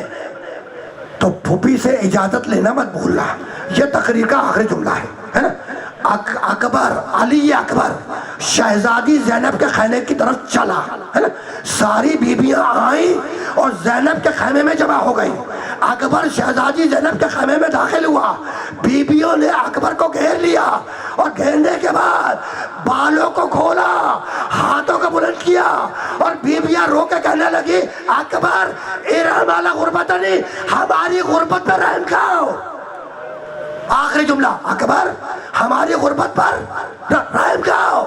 تو پھوپھی سے اجازت لینا مت بھولنا. یہ تقریر کا آخری جملہ ہے نا. اکبر، علی اکبر شہزادی زینب کے خیمے کی طرف چلا ہے نا. ساری بیویاں آئیں اور زینب کے خیمے میں جمع ہو گئیں. اکبر شہزادی زینب کے خیمے میں داخل ہوا. بیویوں نے اکبر کو گھیر لیا اور گھیرنے کے بعد بالوں کو کھولا، ہاتھوں کو بلند کیا اور بیویاں رو کے کہنے لگی اکبر ارحم علی غربتنی، ہماری غربت پر رحم کھاؤ. آخری جملہ، اکبر ہماری غربت پر رحم کھاؤ.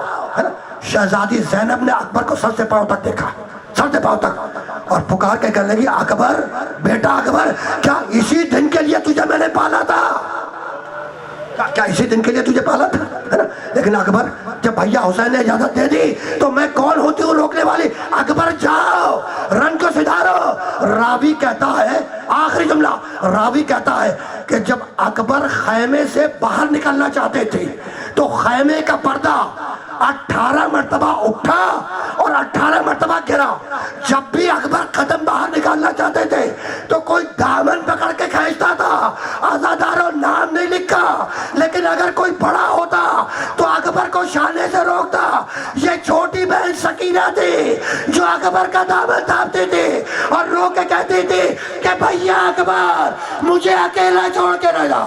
شہزادی زینب نے اکبر کو سر سے پاؤں تک دیکھا، سر سے پاؤں تک، اور پکار کے کہنے لگی اکبر بیٹا اکبر، کیا اسی دن کے لیے تجھے میں نے پالا تھا؟ کیا اسی دن کے لیے تجھے پالا تھا؟ لیکن اکبر جب بھیا حسین نے اجازت دے دی تو میں کون ہوتی ہوں روکنے والی؟ اکبر جاؤ، رنگ کو سدھارو. راوی کہتا ہے، آخری جملہ، راوی کہتا ہے کہ جب اکبر خیمے سے باہر نکلنا چاہتے تھے تو خیمے کا پردہ 18 مرتبہ اٹھا اور 18 مرتبہ گرا. جب بھی اکبر قدم باہر نکالنا چاہتے تھے تو کوئی دامن پکڑ کے کھینچتا تھا. آزاداروں نام نہیں لکھا، لیکن اگر کوئی بڑا ہوتا تو اکبر کو شانے سے روکتا. یہ چھوٹی بہن سکینہ تھی جو اکبر کا دامن تھامتی تھی اور رو کے کہتی تھی کہ بھیا اکبر مجھے اکیلا چھوڑ کے نہ جا.